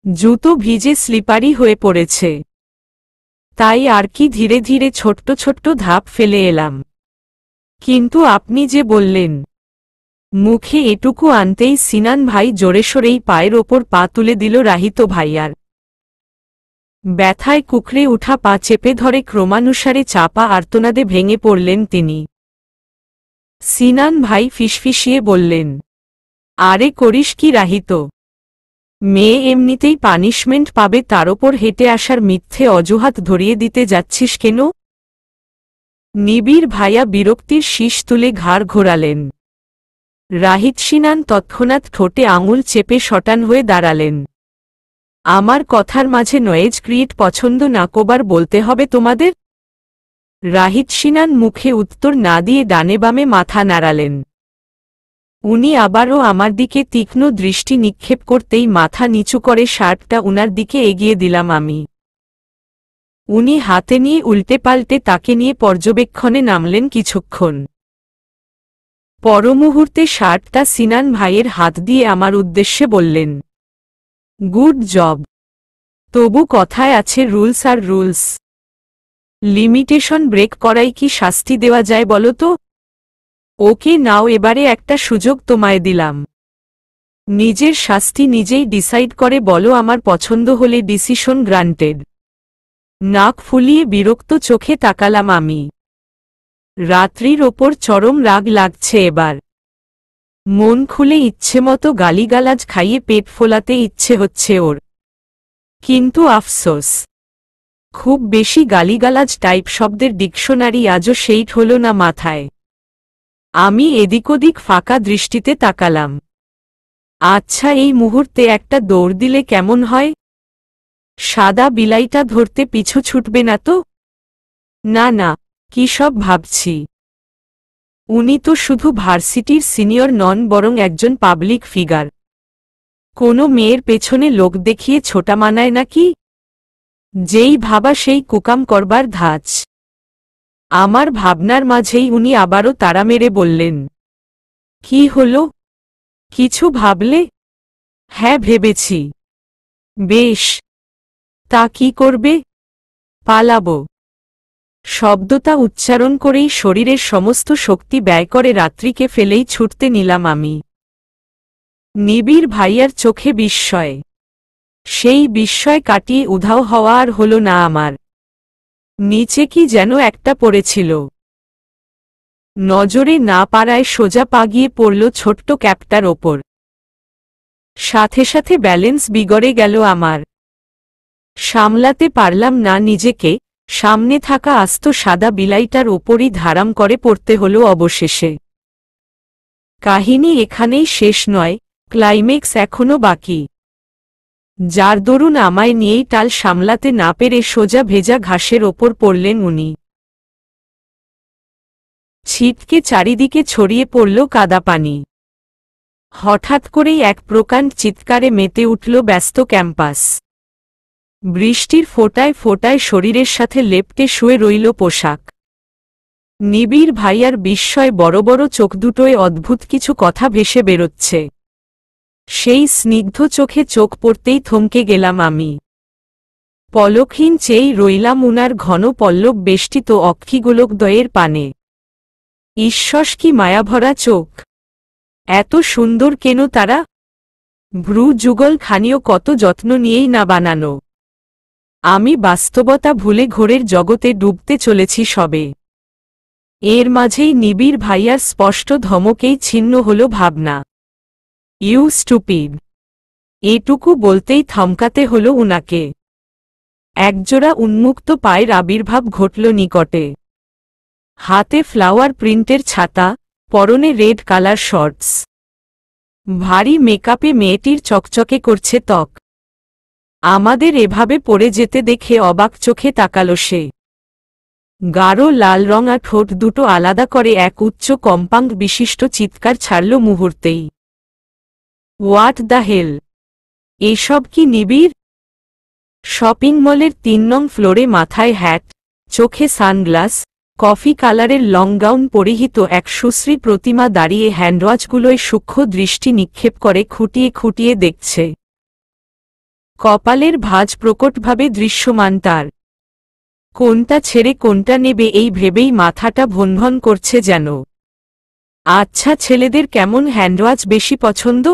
জুতো ভিজে স্লিপারি হয়ে পড়েছে। তাই আর কি ধীরে ধীরে ছোট্ট ছোট্ট ধাপ ফেলে এলাম। কিন্তু আপনি যে বললেন। মুখে এটুকু আনতেই সিনান ভাই জোরেশোরেই পায়ের ওপর পা তুলে দিল রাহিত ভাইয়ার। ব্যথায় কুকড়ে উঠা পা চেপে ধরে ক্রমানুসারে চাপা আর্তনাদে ভেঙে পড়লেন তিনি। সিনান ভাই ফিসফিসিয়ে বললেন, আরে করিস কি রাহিত? মেয়ে এমনিতেই পানিশমেন্ট পাবে, তার ওপর হেঁটে আসার মিথ্যে অজুহাত ধরিয়ে দিতে যাচ্ছিস কেন? নিবিড় ভাইয়া বিরক্তির শীষ তুলে ঘাড় ঘোরালেন। রাহিত সিনান তৎক্ষণাৎ ঠোঁটে আঙুল চেপে শটান হয়ে দাঁড়ালেন। আমার কথার মাঝে নয়েজ ক্রিয়েট পছন্দ না কবার বলতে হবে তোমাদের? রাহিত সিনান মুখে উত্তর না দিয়ে ডানে বামে মাথা নাড়ালেন। উনি আবারও আমার দিকে তীক্ষ্ণ দৃষ্টি নিক্ষেপ করতেই মাথা নিচু করে শার্টটা উনার দিকে এগিয়ে দিলাম আমি। উনি হাতে নিয়ে উল্টে পাল্টে তাকে নিয়ে পর্যবেক্ষণে নামলেন কিছুক্ষণ। পরমুহূর্তে শার্টটা সিনান ভাইয়ের হাত দিয়ে আমার উদ্দেশ্যে বললেন, গুড জব। তবু কথায় আছে রুলস আর রুলস। লিমিটেশন ব্রেক করাই কি শাস্তি দেওয়া যায় বলো তো? ওকে নাও, এবারে একটা সুযোগ তোমায় দিলাম। নিজের শাস্তি নিজেই ডিসাইড করে বলো, আমার পছন্দ হলে ডিসিশন গ্রান্টেড। নাক ফুলিয়ে বিরক্ত চোখে তাকালাম আমি। রাত্রির ওপর চরম রাগ লাগছে এবার। মন খুলে ইচ্ছেমতো গালিগালাজ খাইয়ে পেট ফোলাতে ইচ্ছে হচ্ছে ওর। কিন্তু আফসোস, খুব বেশি গালিগালাজ টাইপ শব্দের ডিকশনারি আজও সেইট হল না মাথায়। আমি এদিক ওদিক ফাঁকা দৃষ্টিতে তাকালাম। আচ্ছা, এই মুহূর্তে একটা দৌড় দিলে কেমন হয়? সাদা বিলাইটা ধরতে পিছু ছুটবে না তো? না না, কি সব ভাবছি। উনি তো শুধু ভার্সিটির সিনিয়র নন, বরং একজন পাবলিক ফিগার। কোনো মেয়ের পেছনে লোক দেখিয়ে ছোটা মানায় নাকি? যেই ভাবা সেই কুকাম করবার ধাঁচ। আমার ভাবনার মাঝেই উনি আবারও তাড়া মেরে বললেন, কি হলো? কিছু ভাবলে? হ্যাঁ ভেবেছি। বেশ, তা কি করবে? পালাবো। শব্দটা উচ্চারণ করেই শরীরের সমস্ত শক্তি ব্যয় করে রাত্রিকে ফেলেই ছুটতে নিলাম আমি। নিবিড় ভাইয়ার চোখে বিস্ময়। সেই বিস্ময় কাটিয়ে উধাও হওয়া আর হল না আমার। নিচে কি যেন একটা পড়েছিল। নজরে না পারায় সোজা পা গিয়ে পড়ল ছোট্ট ক্যাপটার ওপর। সাথে সাথে ব্যালেন্স বিগড়ে গেল আমার। সামলাতে পারলাম না নিজেকে, সামনে থাকা আস্ত সাদা বিলাইটার ওপরই ধারাম করে পড়তে হলো অবশেষে। কাহিনী এখানেই শেষ নয়, ক্লাইম্যাক্স এখনো বাকি। যার দরুন আমায় নিয়েই টাল সামলাতে না পেরে সোজা ভেজা ঘাসের ওপর পড়লেন উনি। ছিটকে চারিদিকে ছড়িয়ে পড়ল কাদা পানি। হঠাৎ করেই এক প্রকাণ্ড চিৎকারে মেতে উঠল ব্যস্ত ক্যাম্পাস। বৃষ্টির ফোঁটায় ফোঁটায় শরীরের সাথে লেপ্টে শুয়ে রইল পোশাক। নিবিড় ভাইয়ার বিস্ময় বড় বড় চোখ দুটোয় অদ্ভুত কিছু কথা ভেসে বেরোচ্ছে। সেই স্নিগ্ধ চোখে চোখ পড়তেই থমকে গেলাম আমি। পলকহীন চেয়েই রইলাম উনার ঘন পল্লব বেষ্টিত অক্ষিগোলকদ্বয়ের পানে। ঈশ্বস কি মায়াভরা চোখ, এত সুন্দর কেন তারা? ভ্রু যুগল খানিও কত যত্ন নিয়েই না বানানো। আমি বাস্তবতা ভুলে ঘোরের জগতে ডুবতে চলেছি সবে। এর মাঝেই নিবিড় ভাইয়ার স্পষ্ট ধমকেই ছিন্ন হল ভাবনা। ইউ স্টুপিড, এটুকু বলতেই থমকাতে হল উনাকে। একজোড়া উন্মুক্ত পায়ের আবির্ভাব ঘটল নিকটে। হাতে ফ্লাওয়ার প্রিন্টের ছাতা, পরনে রেড কালার শর্টস। ভারী মেকআপে মেয়েটির চকচকে করছে ত্বক। আমাদের এভাবে পড়ে যেতে দেখে অবাক চোখে তাকালো সে। গাঢ় লাল রঙা ঠোঁট দুটো আলাদা করে এক উচ্চ কম্পাঙ্ক বিশিষ্ট চিৎকার ছাড়ল মুহূর্তেই। হোয়াট দ্য হেল, এসব কি নিবিড়? শপিং মলের ৩ নং ফ্লোরে মাথায় হ্যাট, চোখে সানগ্লাস, কফি কালারের লং গাউন পরিহিত এক সুশ্রী প্রতিমা দাঁড়িয়ে হ্যান্ডওয়াচগুলোয় সূক্ষ্ম দৃষ্টি নিক্ষেপ করে খুঁটিয়ে খুঁটিয়ে দেখছে। কপালের ভাঁজ প্রকটভাবে দৃশ্যমান তার। কোনটা ছেড়ে কোনটা নেবে এই ভেবেই মাথাটা ভনভন করছে যেন। আচ্ছা, ছেলেদের কেমন হ্যান্ডওয়াচ বেশি পছন্দ,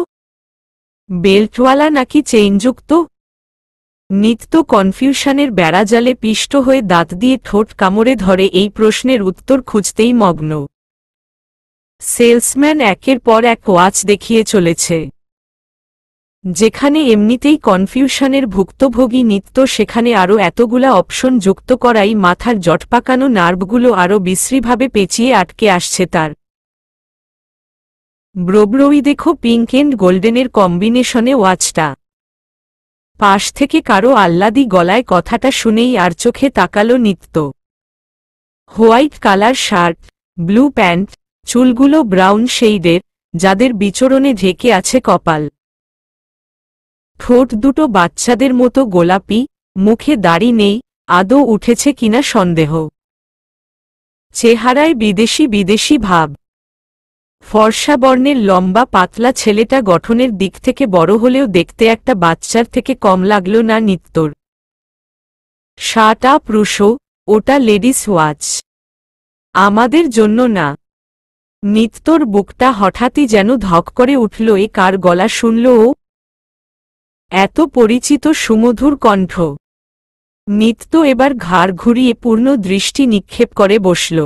বেল্টওয়ালা নাকি চেইনযুক্ত? নিত্য কনফিউশনের বেড়াজালে পিষ্ট হয়ে দাঁত দিয়ে ঠোঁট কামড়ে ধরে এই প্রশ্নের উত্তর খুঁজতেই মগ্ন। সেলসম্যান একের পর এক ওয়াচ দেখিয়ে চলেছে। যেখানে এমনিতেই কনফিউশনের ভুক্তভোগী নিত্য, সেখানে আরও এতগুলা অপশন যুক্ত করাই মাথার জটপাকানো নার্ভগুলো আরও বিশ্রীভাবে পেঁচিয়ে আটকে আসছে তার। ব্রোব্রোই দেখো, পিঙ্ক এন্ড গোল্ডেনের কম্বিনেশনে ওয়াচটা। পাশ থেকে কারো আহ্লাদি গলায় কথাটা শুনেই আর চোখে তাকালো নিত্য। White colour shirt, blue pant, চুলগুলো ব্রাউন শেইডের, যাদের বিচরণে ঢেকে আছে কপাল। ঠোঁট দুটো বাচ্চাদের মতো গোলাপি, মুখে দাড়ি নেই, আদৌ উঠেছে কিনা সন্দেহ। চেহারায় বিদেশি বিদেশি ভাব। ফর্সা বর্ণের লম্বা পাতলা ছেলেটা গঠনের দিক থেকে বড় হলেও দেখতে একটা বাচ্চার থেকে কম লাগল না নিত্যর। শার্ট আপ রুশো, ওটা লেডিস ওয়াচ, আমাদের জন্য না। নিত্যর বুকটা হঠাৎই যেন ধক করে উঠল। এ কার গলা শুনল ও? এত পরিচিত সুমধুর কণ্ঠ। নিত্য এবার ঘাড় ঘুরিয়ে পূর্ণ দৃষ্টি নিক্ষেপ করে বসল।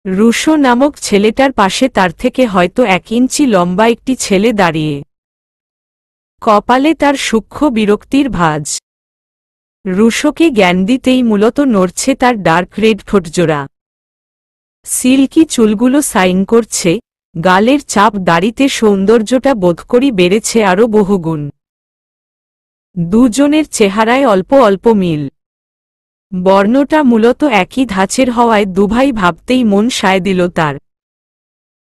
রুশো নামক ছেলেটার পাশে তার থেকে হয়তো 1 ইঞ্চি লম্বা একটি ছেলে দাঁড়িয়ে। কপালে তার সূক্ষ্ম বিরক্তির ভাঁজ। রুশোকে জ্ঞান দিতেই মূলত নড়ছে তার ডার্ক রেড ঠোঁটজোড়া। সিল্কি চুলগুলো সাইন করছে, গালের চাপ দাড়িতে সৌন্দর্যটা বোধ করি বেড়েছে আরও বহুগুণ। দুজনের চেহারায় অল্প অল্প মিল। বর্ণটা মূলত একই ধাঁচের হওয়ায় দুভাই ভাবতেই মন সায় দিল তার।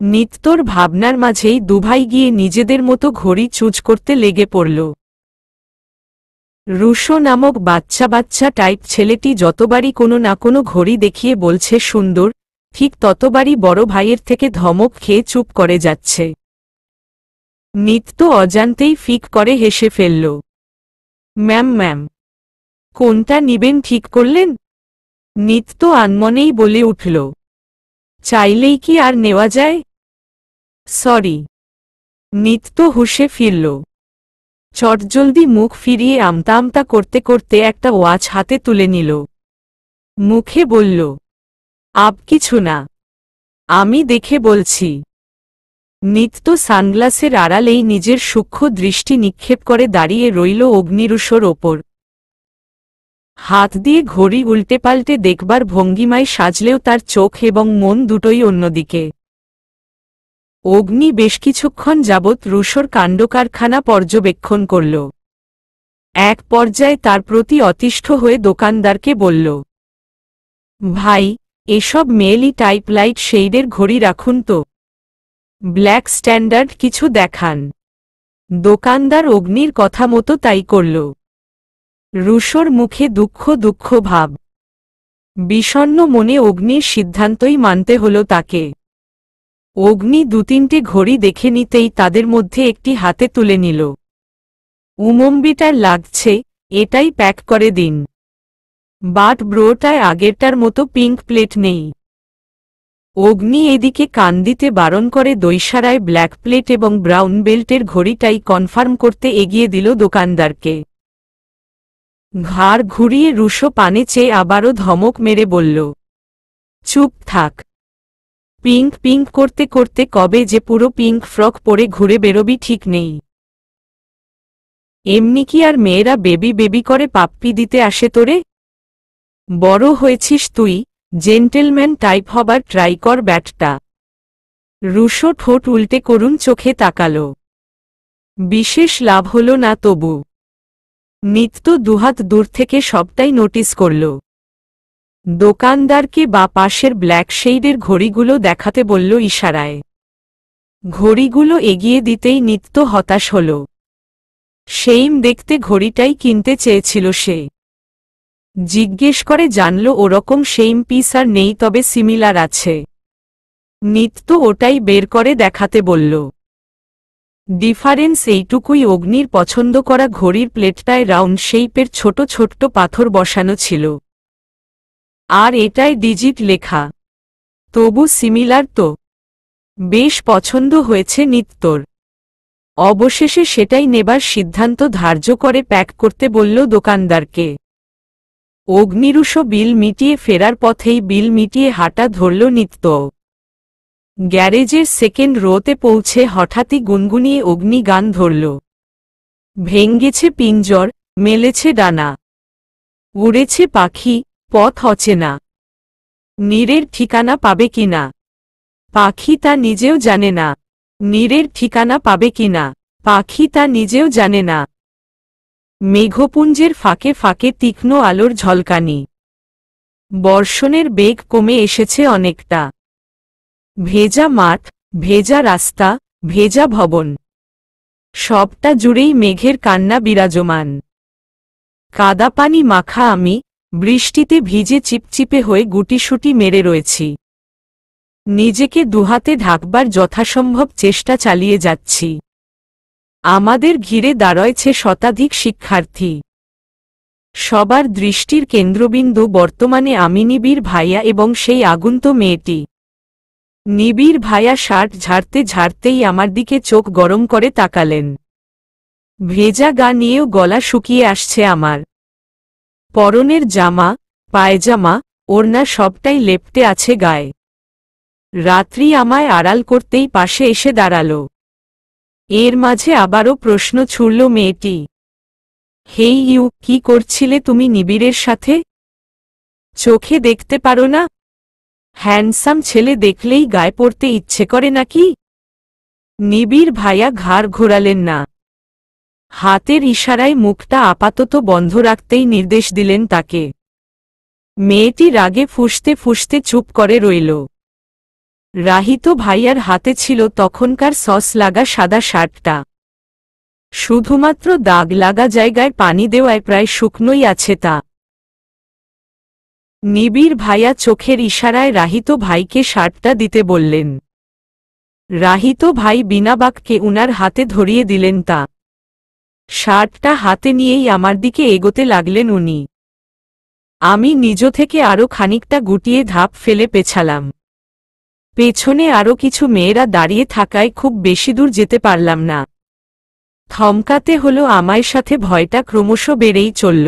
নিত্যর ভাবনার মাঝেই দুভাই গিয়ে নিজেদের মতো ঘড়ি চুজ করতে লেগে পড়ল। রুশো নামক বাচ্চা বাচ্চা টাইপ ছেলেটি যতবারই কোনো না কোনো ঘড়ি দেখিয়ে বলছে সুন্দর, ঠিক ততবারই বড় ভাইয়ের থেকে ধমক খেয়ে চুপ করে যাচ্ছে। নিত্য অজান্তেই ফিক করে হেসে ফেলল। ম্যাম ম্যাম, কোনটা নিবেন ঠিক করলেন? নিত্য আনমনেই বলে উঠল। চাইলেই কি আর নেওয়া যায়? সরি। নিত্য হুঁশে ফিরল। চটজলদি মুখ ফিরিয়ে আমতা আমতা করতে করতে একটা ওয়াচ হাতে তুলে নিল। মুখে বলল, আব কিছু না, আমি দেখে বলছি। নিত্য সানগ্লাসের আড়ালেই নিজের সূক্ষ্ম দৃষ্টি নিক্ষেপ করে দাঁড়িয়ে রইল অগ্নিরুষোর ওপর। হাত দিয়ে ঘড়ি উল্টে পাল্টে দেখবার ভঙ্গিমায় সাজলেও তার চোখ এবং মন দুটোই অন্যদিকে। অগ্নি বেশ কিছুক্ষণ যাবৎ রুশোর কাণ্ডকারখানা পর্যবেক্ষণ করল। এক পর্যায়ে তার প্রতি অতিষ্ঠ হয়ে দোকানদারকে বলল, ভাই, এসব মেয়েলি টাইপ লাইট শেইডের ঘড়ি রাখুন তো, ব্ল্যাক স্ট্যান্ডার্ড কিছু দেখান। দোকানদার অগ্নির কথা মতো তাই করল। রুশোর মুখে দুঃখ দুঃখ ভাব। বিষণ্ণ মনে অগ্নির সিদ্ধান্তই মানতে হল তাকে। অগ্নি 2-3টে ঘড়ি দেখে নিতেই তাদের মধ্যে একটি হাতে তুলে নিল। উমম্বিটার লাগছে, এটাই প্যাক করে দিন। বাট ব্রোটায় আগেরটার মতো পিঙ্ক প্লেট নেই। অগ্নি এদিকে কান দিতে বারণ করে দইসারায় ব্ল্যাক প্লেট এবং ব্রাউন বেল্টের ঘড়িটাই কনফার্ম করতে এগিয়ে দিল দোকানদারকে। ঘাড় ঘুরিয়ে রুশো পানে চেয়ে আবারও ধমক মেরে বলল, চুপ থাক। পিঙ্ক পিঙ্ক করতে করতে কবে যে পুরো পিঙ্ক ফ্রক পরে ঘুরে বেরোবি ঠিক নেই। এমনি কি আর মেয়েরা বেবি বেবি করে পাপ্পি দিতে আসে তোরে? বড় হয়েছিস তুই, জেন্টেলম্যান টাইপ হবার ট্রাই কর ব্যাটটা। রুশো ঠোঁট উল্টে করুণ চোখে তাকাল। বিশেষ লাভ হল না তবু। নিত্য দুহাত দূর থেকে সবটাই নোটিস করল। দোকানদারকে বা পাশের ব্ল্যাক শেইডের ঘড়িগুলো দেখাতে বলল ইশারায়। ঘড়িগুলো এগিয়ে দিতেই নিত্য হতাশ হল। সেইম দেখতে ঘড়িটাই কিনতে চেয়েছিল সে। জিজ্ঞেস করে জানল ওরকম সেইম পিস আর নেই, তবে সিমিলার আছে। নিত্য ওটাই বের করে দেখাতে বলল। ডিফারেন্স এইটুকুই, অগ্নির পছন্দ করা ঘড়ির প্লেটটায় রাউন্ড শেইপের ছোট ছোট্ট পাথর বসানো ছিল, আর এটায় ডিজিট লেখা। তবু সিমিলার তো। বেশ পছন্দ হয়েছে নিত্যর। অবশেষে সেটাই নেবার সিদ্ধান্ত ধার্য করে প্যাক করতে বলল দোকানদারকে। অগ্নিরুশো বিল মিটিয়ে ফেরার পথেই বিল মিটিয়ে হাঁটা ধরল নিত্য। গ্যারেজের সেকেন্ড রোতে পৌঁছে হঠাৎই গুনগুনিয়ে অগ্নি গান ধরল। ভেঙ্গেছে পিঞ্জর, মেলেছে ডানা, উড়েছে পাখি, পথ অচেনা। নীরের ঠিকানা পাবে কিনা পাখি তা নিজেও জানে না। নীরের ঠিকানা পাবে কিনা পাখি তা নিজেও জানে না। মেঘপুঞ্জের ফাঁকে ফাঁকে তীক্ষ্ণ আলোর ঝলকানি। বর্ষণের বেগ কমে এসেছে অনেকটা। ভেজা মাঠ, ভেজা রাস্তা, ভেজা ভবন, সবটা জুড়েই মেঘের কান্না বিরাজমান। কাদাপানি মাখা আমি বৃষ্টিতে ভিজে চিপচিপে হয়ে গুটিসুটি মেরে রয়েছি। নিজেকে দুহাতে ঢাকবার যথাসম্ভব চেষ্টা চালিয়ে যাচ্ছি। আমাদের ঘিরে দাঁড়ায়ছে শতাধিক শিক্ষার্থী। সবার দৃষ্টির কেন্দ্রবিন্দু বর্তমানে আমি, নিবিড় ভাইয়া এবং সেই আগন্ত মেয়েটি। নিবিড় ভাইয়া শার্ট ঝাড়তে ঝাড়তেই আমার দিকে চোখ গরম করে তাকালেন। ভেজা গা নিয়েও গলা শুকিয়ে আসছে আমার। পরনের জামা, পায়জামা, ওড়না সবটাই লেপ্টে আছে গায়ে। রাত্রি আমায় আড়াল করতেই পাশে এসে দাঁড়াল। এর মাঝে আবারও প্রশ্ন ছুড়ল মেয়েটি, হেই ইউ, কি করছিলে তুমি নিবিড়ের সাথে? চোখে দেখতে পারো না? হ্যান্ডসাম ছেলে দেখলেই গায়ে পড়তে ইচ্ছে করে নাকি? নিবিড় ভাইয়া ঘাড় ঘোরালেন না। হাতের ইশারায় মুখটা আপাতত বন্ধ রাখতেই নির্দেশ দিলেন তাকে। মেয়েটি রাগে ফুঁসতে ফুঁসতে চুপ করে রইল। রাহিত ভাইয়ার হাতে ছিল তখনকার সস লাগা সাদা শার্টটা। শুধুমাত্র দাগ লাগা জায়গায় পানি দেওয়ায় প্রায় শুকনোই আছে তা। নিবিড় ভাইয়া চোখের ইশারায় রাহিত ভাইকে শার্টটা দিতে বললেন। রাহিত ভাই বিনা বাক্যে উনার হাতে ধরিয়ে দিলেন তা। শার্টটা হাতে নিয়েই আমার দিকে এগোতে লাগলেন উনি। আমি নিজ থেকে আরও খানিকটা গুটিয়ে ধাপ ফেলে পেছালাম। পেছনে আরও কিছু মেয়েরা দাঁড়িয়ে থাকায় খুব বেশি দূর যেতে পারলাম না। থমকাতে হলো আমায়, সাথে ভয়টা ক্রমশ বেড়েই চলল।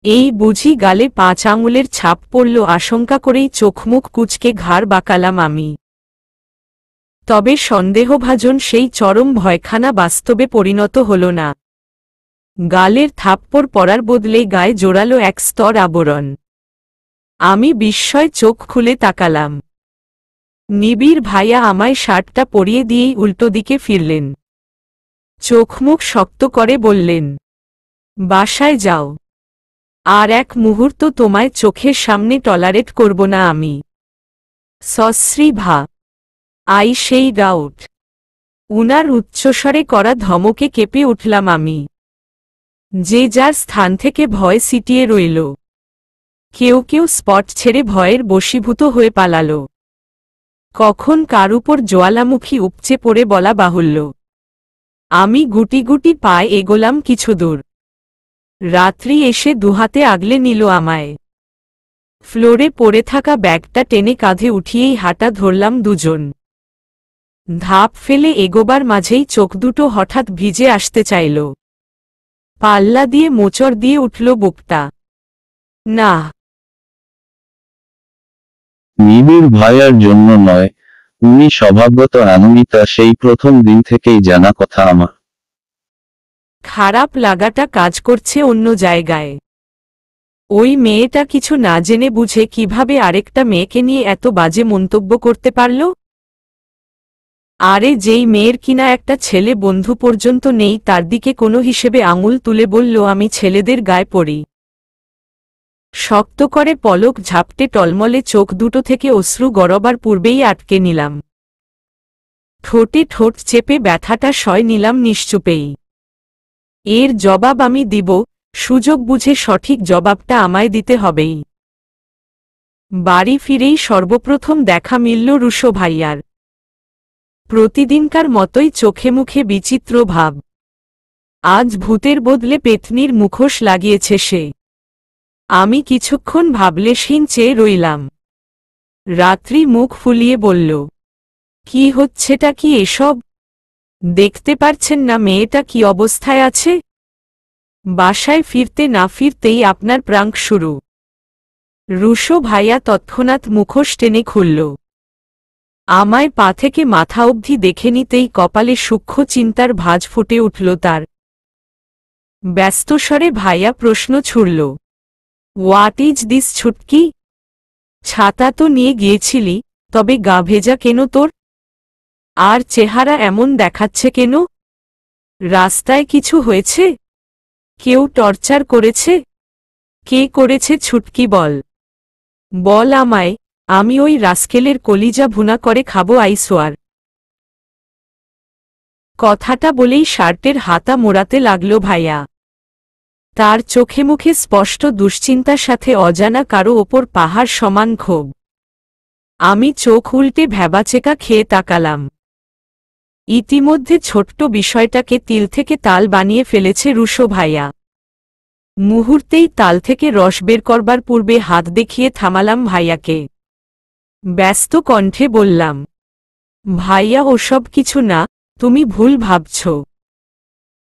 এই বুঝি গালে 5 আঙুলের ছাপ পড়ল আশঙ্কা করেই চোখমুখ কুঁচকে ঘাড় বাঁকালাম আমি। তবে সন্দেহভাজন সেই চরম ভয়খানা বাস্তবে পরিণত হল না। গালের থাপ্পড় পড়ার বদলে গায়ে জোরালো এক স্তর আবরণ। আমি বিস্ময় চোখ খুলে তাকালাম। নিবিড় ভাইয়া আমায় শার্টটা পরিয়ে দিয়েই উল্টো দিকে ফিরলেন। চোখমুখ শক্ত করে বললেন, বাসায় যাও। আর এক মুহূর্ত তোমায় চোখের সামনে টলারেট করব না আমি। সশ্রী ভা আই সেই ডাউট। উনার উচ্চস্বরে করা ধমকে কেঁপে উঠলাম আমি। যে যার স্থান থেকে ভয় সিটিয়ে রইল। কেউ কেউ স্পট ছেড়ে ভয়ের বশীভূত হয়ে পালাল। কখন কার উপর জ্বালামুখী উপচে পড়ে বলা বাহুল্য। আমি গুটি গুটি পায়ে এগোলাম কিছু দূর। রাত্রি এসে দুহাতে আগলে নিল আমায়। ফ্লোরে পড়ে থাকা ব্যাগটা টেনে কাঁধে উঠিয়েই হাঁটা ধরলাম দুজন। ধাপ ফেলে এগোবার মাঝেই চোখ দুটো হঠাৎ ভিজে আসতে চাইল। পাল্লা দিয়ে মোচড় দিয়ে উঠল বুকটা। না, নিবিড় ভাইয়ার জন্য নয়, উনি স্বভাবগত এমনই, সেই প্রথম দিন থেকেই জানা কথা আমার। খারাপ লাগাটা কাজ করছে অন্য জায়গায়। ওই মেয়েটা কিছু না জেনে বুঝে কিভাবে আরেকটা মেয়েকে নিয়ে এত বাজে মন্তব্য করতে পারল? আরে যেই মেয়ের কিনা একটা ছেলে বন্ধু পর্যন্ত নেই, তার দিকে কোনো হিসেবে আঙুল তুলে বলল আমি ছেলেদের গায়ে পড়ি। শক্ত করে পলক ঝাপটে টলমলে চোখ দুটো থেকে অশ্রু গড়াবার পূর্বেই আটকে নিলাম। ঠোঁটে ঠোঁট চেপে ব্যথাটা সয় নিলাম নিশ্চুপেই। এর জবাব আমি দিব, সুযোগ বুঝে সঠিক জবাবটা আমায় দিতে হবেই। বাড়ি ফিরেই সর্বপ্রথম দেখা মিলল রুশো ভাইয়ার। প্রতিদিনকার মতোই চোখে মুখে বিচিত্র ভাব। আজ ভূতের বদলে পেতনির মুখোশ লাগিয়েছে সে। আমি কিছুক্ষণ ভাবলেশহীন চেয়ে রইলাম। রাত্রি মুখ ফুলিয়ে বলল, কি হচ্ছেটা কি এসব? দেখতে পারছেন না মেয়েটা কি অবস্থায় আছে? বাসায় ফিরতে না ফিরতেই আপনার প্রাঙ্ক শুরু। রুশো ভাইয়া তৎক্ষণাৎ মুখোশ টেনে খুলল। আমায় পা থেকে মাথা অবধি দেখে নিতেই কপালে সূক্ষ্ম চিন্তার ভাঁজ ফুটে উঠল তার। ব্যস্তস্বরে ভাইয়া প্রশ্ন ছুড়ল, হোয়াট ইজ দিস ছুটকি? ছাতা তো নিয়ে গিয়েছিলি, তবে গা ভেজা কেন তোর? আর চেহারা এমন দেখাচ্ছে কেন? রাস্তায় কিছু হয়েছে? কেউ টর্চার করেছে? কে করেছে ছুটকি বল। বল আমায়, আমি ওই রাস্কেলের কলিজা ভুনা করে খাবো আইসোয়ার। কথাটা বলেই শার্টের হাতা মোড়াতে লাগল ভাইয়া। তার চোখে মুখে স্পষ্ট দুশ্চিন্তার সাথে অজানা কারো ওপর পাহাড় সমান ক্ষোভ। আমি চোখ উল্টে ভ্যাবাচেকা খেয়ে তাকালাম। ইতিমধ্যে ছোট্ট বিষয়টাকে তিল থেকে তাল বানিয়ে ফেলেছে রুশো ভাইয়া। মুহূর্তেই তাল থেকে রস বের করবার পূর্বে হাত দেখিয়ে থামালাম ভাইয়াকে। ব্যস্ত কণ্ঠে বললাম, ভাইয়া ওসব কিছু না, তুমি ভুল ভাবছ।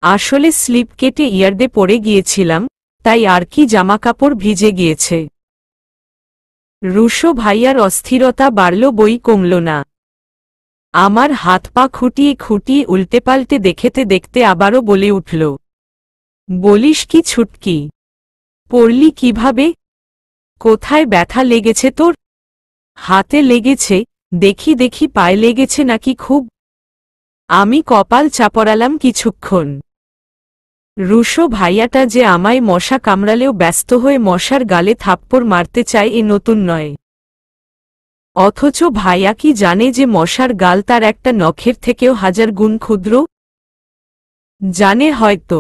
আসলে স্লিপ কেটে ইয়ার্ডে পড়ে গিয়েছিলাম, তাই আর কি জামাকাপড় ভিজে গিয়েছে। রুশো ভাইয়ার অস্থিরতা বাড়ল বই কমল না। আমার হাত পা খুঁটিয়ে খুঁটিয়ে উল্টেপাল্টে দেখতে দেখতে আবারও বলে উঠল, বলিস কি ছুটকি? পড়লি কিভাবে? কোথায় ব্যথা লেগেছে তোর? হাতে লেগেছে, দেখি দেখি পায়ে লেগেছে নাকি খুব? আমি কপাল চাপড়ালাম কিছুক্ষণ। রুশো ভাইয়াটা যে আমায় মশা কামড়ালেও ব্যস্ত হয়ে মশার গালে থাপ্পড় মারতে চায় এ নতুন নয়। অথচ ভাইয়া কি জানে যে মশার গাল তার একটা নখের থেকেও হাজার গুণ ক্ষুদ্র? জানে হয়তো,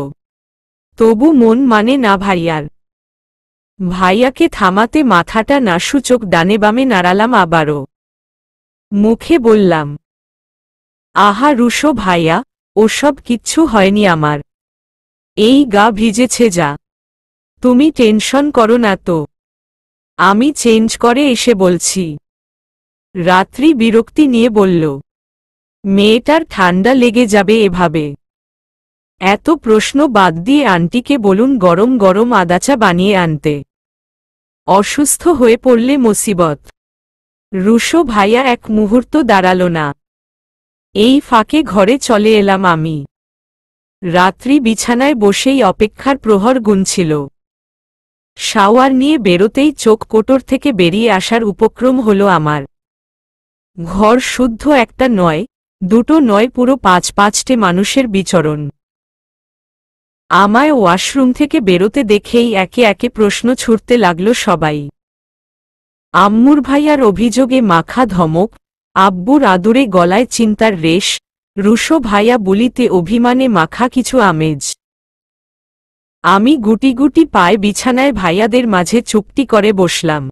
তবু মন মানে না ভাইয়ার। ভাইয়াকে থামাতে মাথাটা নাসূচক ডানে বামে নাড়ালাম আবারও। মুখে বললাম, আহা রুশো ভাইয়া, ওসব কিচ্ছু হয়নি আমার। এই গা ভিজেছে যা। তুমি টেনশন করো না তো, আমি চেঞ্জ করে এসে বলছি। রাত্রি বিরক্তি নিয়ে বলল, মেয়েটার ঠান্ডা লেগে যাবে এভাবে। এত প্রশ্ন বাদ দিয়ে আন্টিকে বলুন গরম গরম আদাচা বানিয়ে আনতে। অসুস্থ হয়ে পড়লে মুসিবত। রুশো ভাইয়া এক মুহূর্ত দাঁড়াল না। এই ফাঁকে ঘরে চলে এলাম আমি। রাত্রি বিছানায় বসেই অপেক্ষার প্রহর গুনছিল। শাওয়ার নিয়ে বেরোতেই চোখ কোটর থেকে বেরিয়ে আসার উপক্রম হলো আমার। ঘর শুদ্ধ একটা নয়, দুটো নয়, পুরো ৫-৫টে মানুষের বিচরণ। আমায় ওয়াশরুম থেকে বেরোতে দেখেই একে একে প্রশ্ন ছুড়তে লাগল সবাই। আম্মুর ভাইয়ার অভিযোগে মাখা ধমক, আব্বুর আদুরে গলায় চিন্তার রেশ, রুশো ভাইয়া বলিতে অভিমানে মাখা কিছু আমেজ। আমি গুটি গুটি পায়ে বিছানায় ভাইয়াদের মাঝে চুপটি করে বসলাম।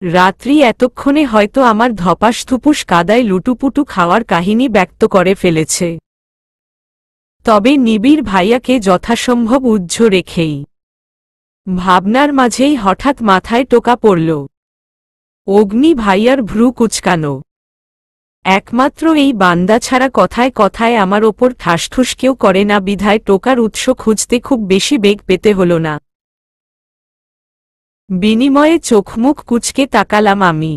রাত্রি এতক্ষণে হয়তো আমার ধপাস থুপুস কাদায় লুটুপুটু খাওয়ার কাহিনী ব্যক্ত করে ফেলেছে। তবে নিবিড় ভাইয়াকে যথাসম্ভব উজ্জ্ব রেখেই। ভাবনার মাঝেই হঠাৎ মাথায় টোকা পড়ল। অগ্নি ভাইয়ার ভ্রু কুচকানো। একমাত্র এই বান্দা ছাড়া কথায় কথায় আমার ওপর ঠাসঠুস কেউ করে না বিধায় টোকার উৎস খুঁজতে খুব বেশি বেগ পেতে হল না। বিনিময়ে চোখমুখ কুচকে তাকালাম আমি।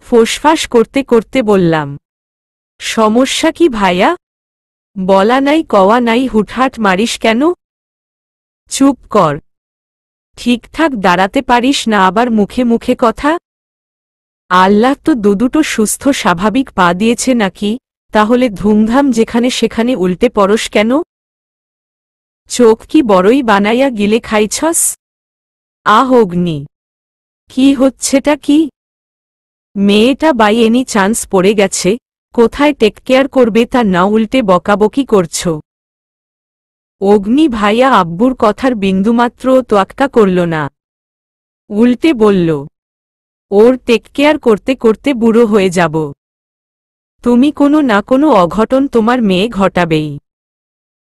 ফোঁসফাস করতে করতে বললাম, সমস্যা কি ভাইয়া? বলা নাই কওয়া নাই হুটহাট মারিস কেন? চুপ কর। ঠিকঠাক দাঁড়াতে পারিস না আবার মুখে মুখে কথা? আল্লাহ তো দুদুটো সুস্থ স্বাভাবিক পা দিয়েছে নাকি, তাহলে ধুমধাম যেখানে সেখানে উল্টে পরশ কেন? চোখ কি বড়ই বানাইয়া গিলে খাইছস? আহ অগ্নি, কি হচ্ছেটা কি? মেয়েটা বাই এনি চান্স পড়ে গেছে, কোথায় টেক কেয়ার করবে তা না উল্টে বকাবকি করছ। অগ্নি ভাইয়া আব্বুর কথার বিন্দুমাত্রও তোয়াক্কা করল না। উল্টে বলল, ওর টেক কেয়ার করতে করতে বুড়ো হয়ে যাব। তুমি কোনো না কোনো অঘটন তোমার মেয়ে ঘটাবেই।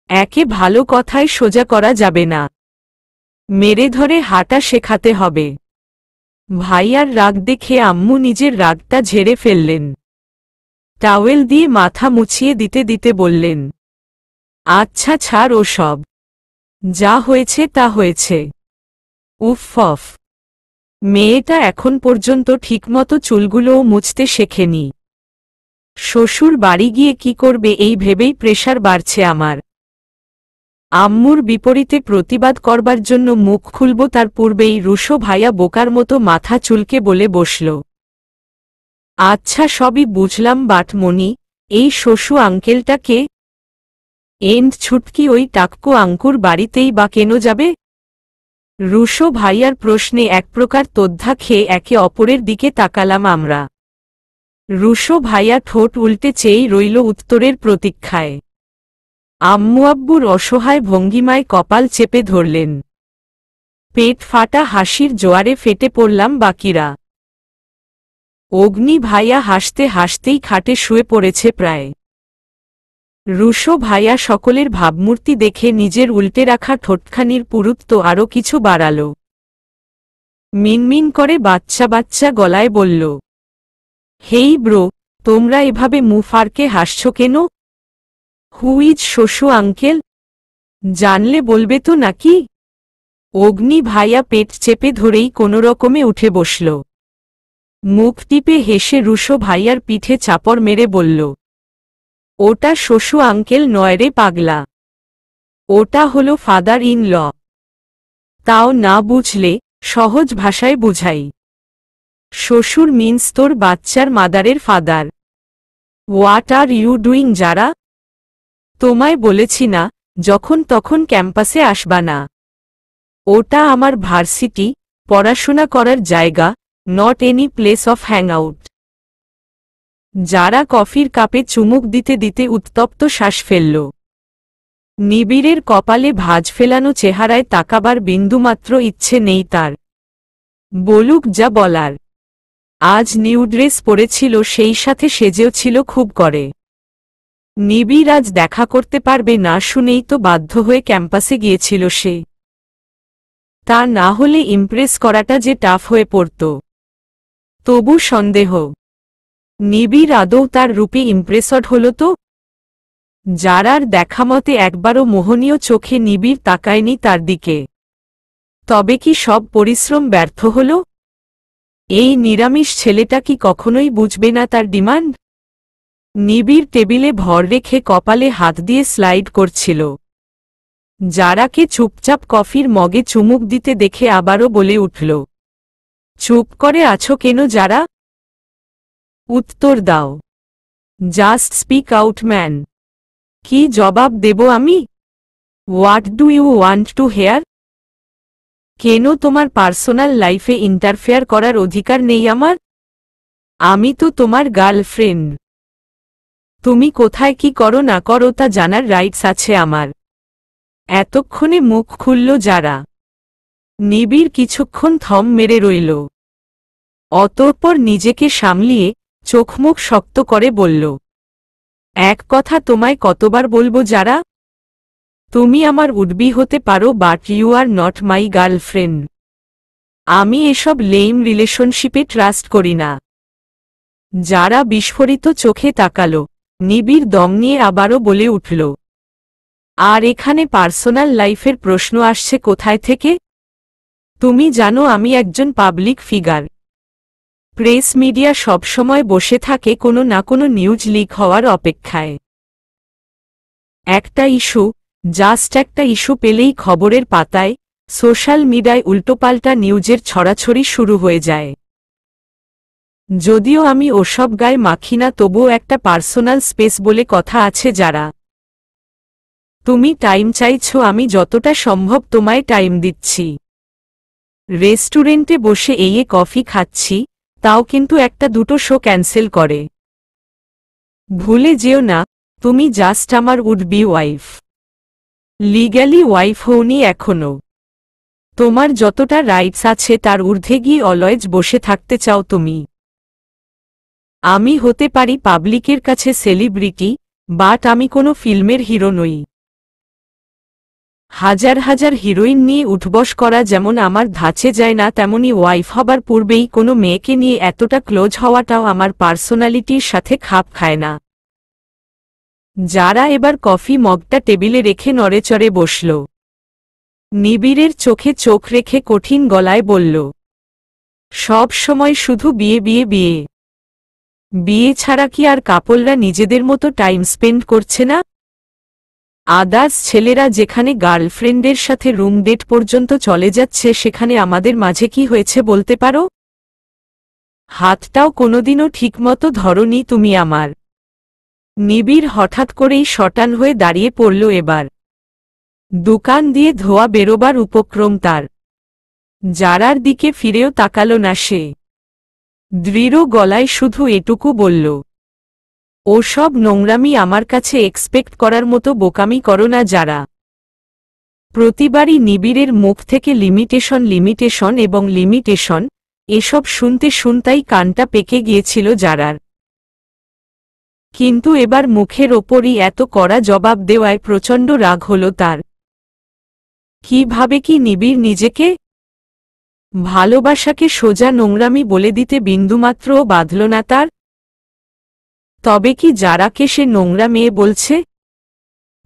একে ভালো কথায় সোজা করা যাবে না, মেরে ধরে হাঁটা শেখাতে হবে। ভাইয়ার রাগ দেখে আম্মু নিজের রাগটা ঝেড়ে ফেললেন। টাওয়েল দিয়ে মাথা মুছিয়ে দিতে দিতে বললেন, আচ্ছা ছাড় ও সব, যা হয়েছে তা হয়েছে। উফ, মেয়েটা এখন পর্যন্ত ঠিকমতো চুলগুলোও মুছতে শেখেনি। শ্বশুর বাড়ি গিয়ে কি করবে এই ভেবেই প্রেশার বাড়ছে আমার। আম্মুর বিপরীতে প্রতিবাদ করবার জন্য মুখ খুলব তার পূর্বেই রুশো ভাইয়া বোকার মতো মাথা চুলকে বলে বসল, আচ্ছা সবই বুঝলাম বাটমণি, এই শশু আঙ্কেলটা কে? এন্ড ছুটকি ওই টাক্কু আঙ্কুর বাড়িতেই বা কেন যাবে? রুশো ভাইয়ার প্রশ্নে এক প্রকার তোদ্ধা খেয়ে একে অপরের দিকে তাকালাম আমরা। রুশো ভাইয়া ঠোঁট উল্টে চেয়েই রইল উত্তরের প্রতীক্ষায়। আম্মু আব্বুর অসহায় ভঙ্গিমায় কপাল চেপে ধরলেন। পেট ফাটা হাসির জোয়ারে ফেটে পড়লাম বাকিরা। অগ্নি ভাইয়া হাসতে হাসতেই খাটে শুয়ে পড়েছে প্রায়। রুশো ভাইয়া সকলের ভাবমূর্তি দেখে নিজের উল্টে রাখা ঠোঁটখানির পুরুত্ব আরও কিছু বাড়াল। মিনমিন করে বাচ্চা বাচ্চা গলায় বলল, হেই ব্রো, তোমরা এভাবে মুখ ফাড়কে হাসছ কেন? হুইজ শশু আঙ্কেল? জানলে বলবে তো নাকি? অগ্নি ভাইয়া পেট চেপে ধরেই কোনোরকমে উঠে বসল। মুখ টিপে হেসে রুশো ভাইয়ার পিঠে চাপড় মেরে বলল, ওটা শশু আঙ্কেল নয় রে পাগলা, ওটা হলো ফাদার ইন ল। তাও না বুঝলে সহজ ভাষায় বুঝাই। শ্বশুর মিন্স তোর বাচ্চার মাদারের father. What are you doing যারা? তোমায় বলেছি না যখন তখন ক্যাম্পাসে আসবা না। ওটা আমার ভার্সিটি, পড়াশোনা করার জায়গা, not any place of hangout. যারা কফির কাপে চুমুক দিতে দিতে উত্তপ্ত শ্বাস ফেলল। নিবিড়ের কপালে ভাঁজ ফেলানো চেহারায় তাকাবার বিন্দুমাত্র ইচ্ছে নেই তার। বলুক যা বলার। আজ নিউ ড্রেস পরেছিল, সেই সাথে সেজেও ছিল খুব করে। নিবিড় আজ দেখা করতে পারবে না শুনেই তো বাধ্য হয়ে ক্যাম্পাসে গিয়েছিল সে। তা না হলে ইমপ্রেস করাটা যে টাফ হয়ে পড়ত। তবু সন্দেহ, নিবিড় আদৌ তার রূপে ইমপ্রেসড হল তো? যারার দেখামতে একবারও মোহনীয় চোখে নিবিড় তাকায়নি তার দিকে। তবে কি সব পরিশ্রম ব্যর্থ হল? এই নিরামিষ ছেলেটা কি কখনোই বুঝবে না তার ডিমান্ড? নিবিড় টেবিলে ভর রেখে কপালে হাত দিয়ে স্লাইড করছিল। যারাকে চুপচাপ কফির মগে চুমুক দিতে দেখে আবারও বলে উঠল, চুপ করে আছো কেন যারা? উত্তর দাও। Just speak out man. কি জবাব দেব আমি? What do you want to hear? কেন তোমার পার্সোনাল লাইফে ইন্টারফেয়ার করার অধিকার নেই আমার? আমি তো তোমার গার্লফ্রেন্ড। তুমি কোথায় কি করো না করো তা জানার রাইটস আছে আমার। এতক্ষণে মুখ খুলল যারা। নিবিড় কিছুক্ষণ থম মেরে রইল। অতঃপর নিজেকে সামলিয়ে চোখমুখ শক্ত করে বলল, এক কথা তোমায় কতবার বলবো যারা? তুমি আমার উডবি হতে পারো, but you are not my girlfriend. আমি এসব লেইম রিলেশনশিপে ট্রাস্ট করি না। যারা বিস্ফোরিত চোখে তাকালো। নিবিড় দম নিয়ে আবারও বলে উঠল, আর এখানে পার্সোনাল লাইফের প্রশ্ন আসছে কোথায় থেকে? তুমি জানো আমি একজন পাবলিক ফিগার। প্রেস মিডিয়া সবসময় বসে থাকে কোনো না কোনো নিউজ লিক হওয়ার অপেক্ষায়। একটা ইস্যু, জাস্ট একটা ইস্যু পেলেই খবরের পাতায়, সোশ্যাল মিডিয়ায় উল্টোপাল্টা নিউজের ছড়াছড়ি শুরু হয়ে যায়। যদিও আমি ওসব গায়ে মাখি না, তবুও একটা পার্সোনাল স্পেস বলে কথা আছে। যারা তুমি টাইম চাইছো, আমি যতটা সম্ভব তোমায় টাইম দিচ্ছি। রেস্টুরেন্টে বসে এই কফি খাচ্ছি, তাও কিন্তু একটা দুটো শো ক্যান্সেল করে। ভুলে যেও না, তুমি জাস্ট আমার would be wife. Legally wife হওনি এখনো। তোমার যতটা রাইটস আছে তার ঊর্ধ্বে গিয়ে অলওয়েজ বসে থাকতে চাও তুমি। আমি হতে পারি পাবলিকের কাছে সেলিব্রিটি, বাট আমি কোনো ফিল্মের হিরো নই। হাজার হাজার হিরোইন নিয়ে উঠবস করা যেমন আমার ধাঁচে যায় না, তেমনি ওয়াইফ হবার পূর্বেই কোনো মেয়েকে নিয়ে এতটা ক্লোজ হওয়াটাও আমার পার্সোনালিটির সাথে খাপ খায় না। যারা এবার কফি মগটা টেবিলে রেখে নড়েচড়ে বসল। নিবিড়ের চোখে চোখ রেখে কঠিন গলায় বলল, সব সময় শুধু বিয়ে বিয়ে বিয়ে। বিয়ে ছাড়া কি আর কাপলরা নিজেদের মতো টাইম স্পেন্ড করছে না? আদার্স ছেলেরা যেখানে গার্লফ্রেন্ডের সাথে রুম ডেট পর্যন্ত চলে যাচ্ছে, সেখানে আমাদের মাঝে কি হয়েছে বলতে পারো? হাতটাও কোনোদিনও ঠিকমতো ধরনি তুমি আমার। নিবিড় হঠাৎ করেই শটান হয়ে দাঁড়িয়ে পড়ল এবার। দোকান দিয়ে ধোয়া বেরোবার উপক্রম তার। যারার দিকে ফিরেও তাকাল না সে। দৃঢ় গলায় শুধু এটুকু বলল, ওসব নোংরামি আমার কাছে এক্সপেক্ট করার মতো বোকামি করো না যারা। প্রতিবারই নিবিড়ের মুখ থেকে লিমিটেশন লিমিটেশন এবং লিমিটেশন, এসব শুনতে শুনতেই কানটা পেকে গিয়েছিল যারার। কিন্তু এবার মুখের ওপরই এত কড়া জবাব দেওয়ায় প্রচণ্ড রাগ হল তার। কিভাবে কি নিবিড় নিজেকে? ভালোবাসাকে সোজা নোংরামি বলে দিতে বিন্দুমাত্রও বাধল না তার। তবে কি যারাকে সে নোংরা মেয়ে বলছে?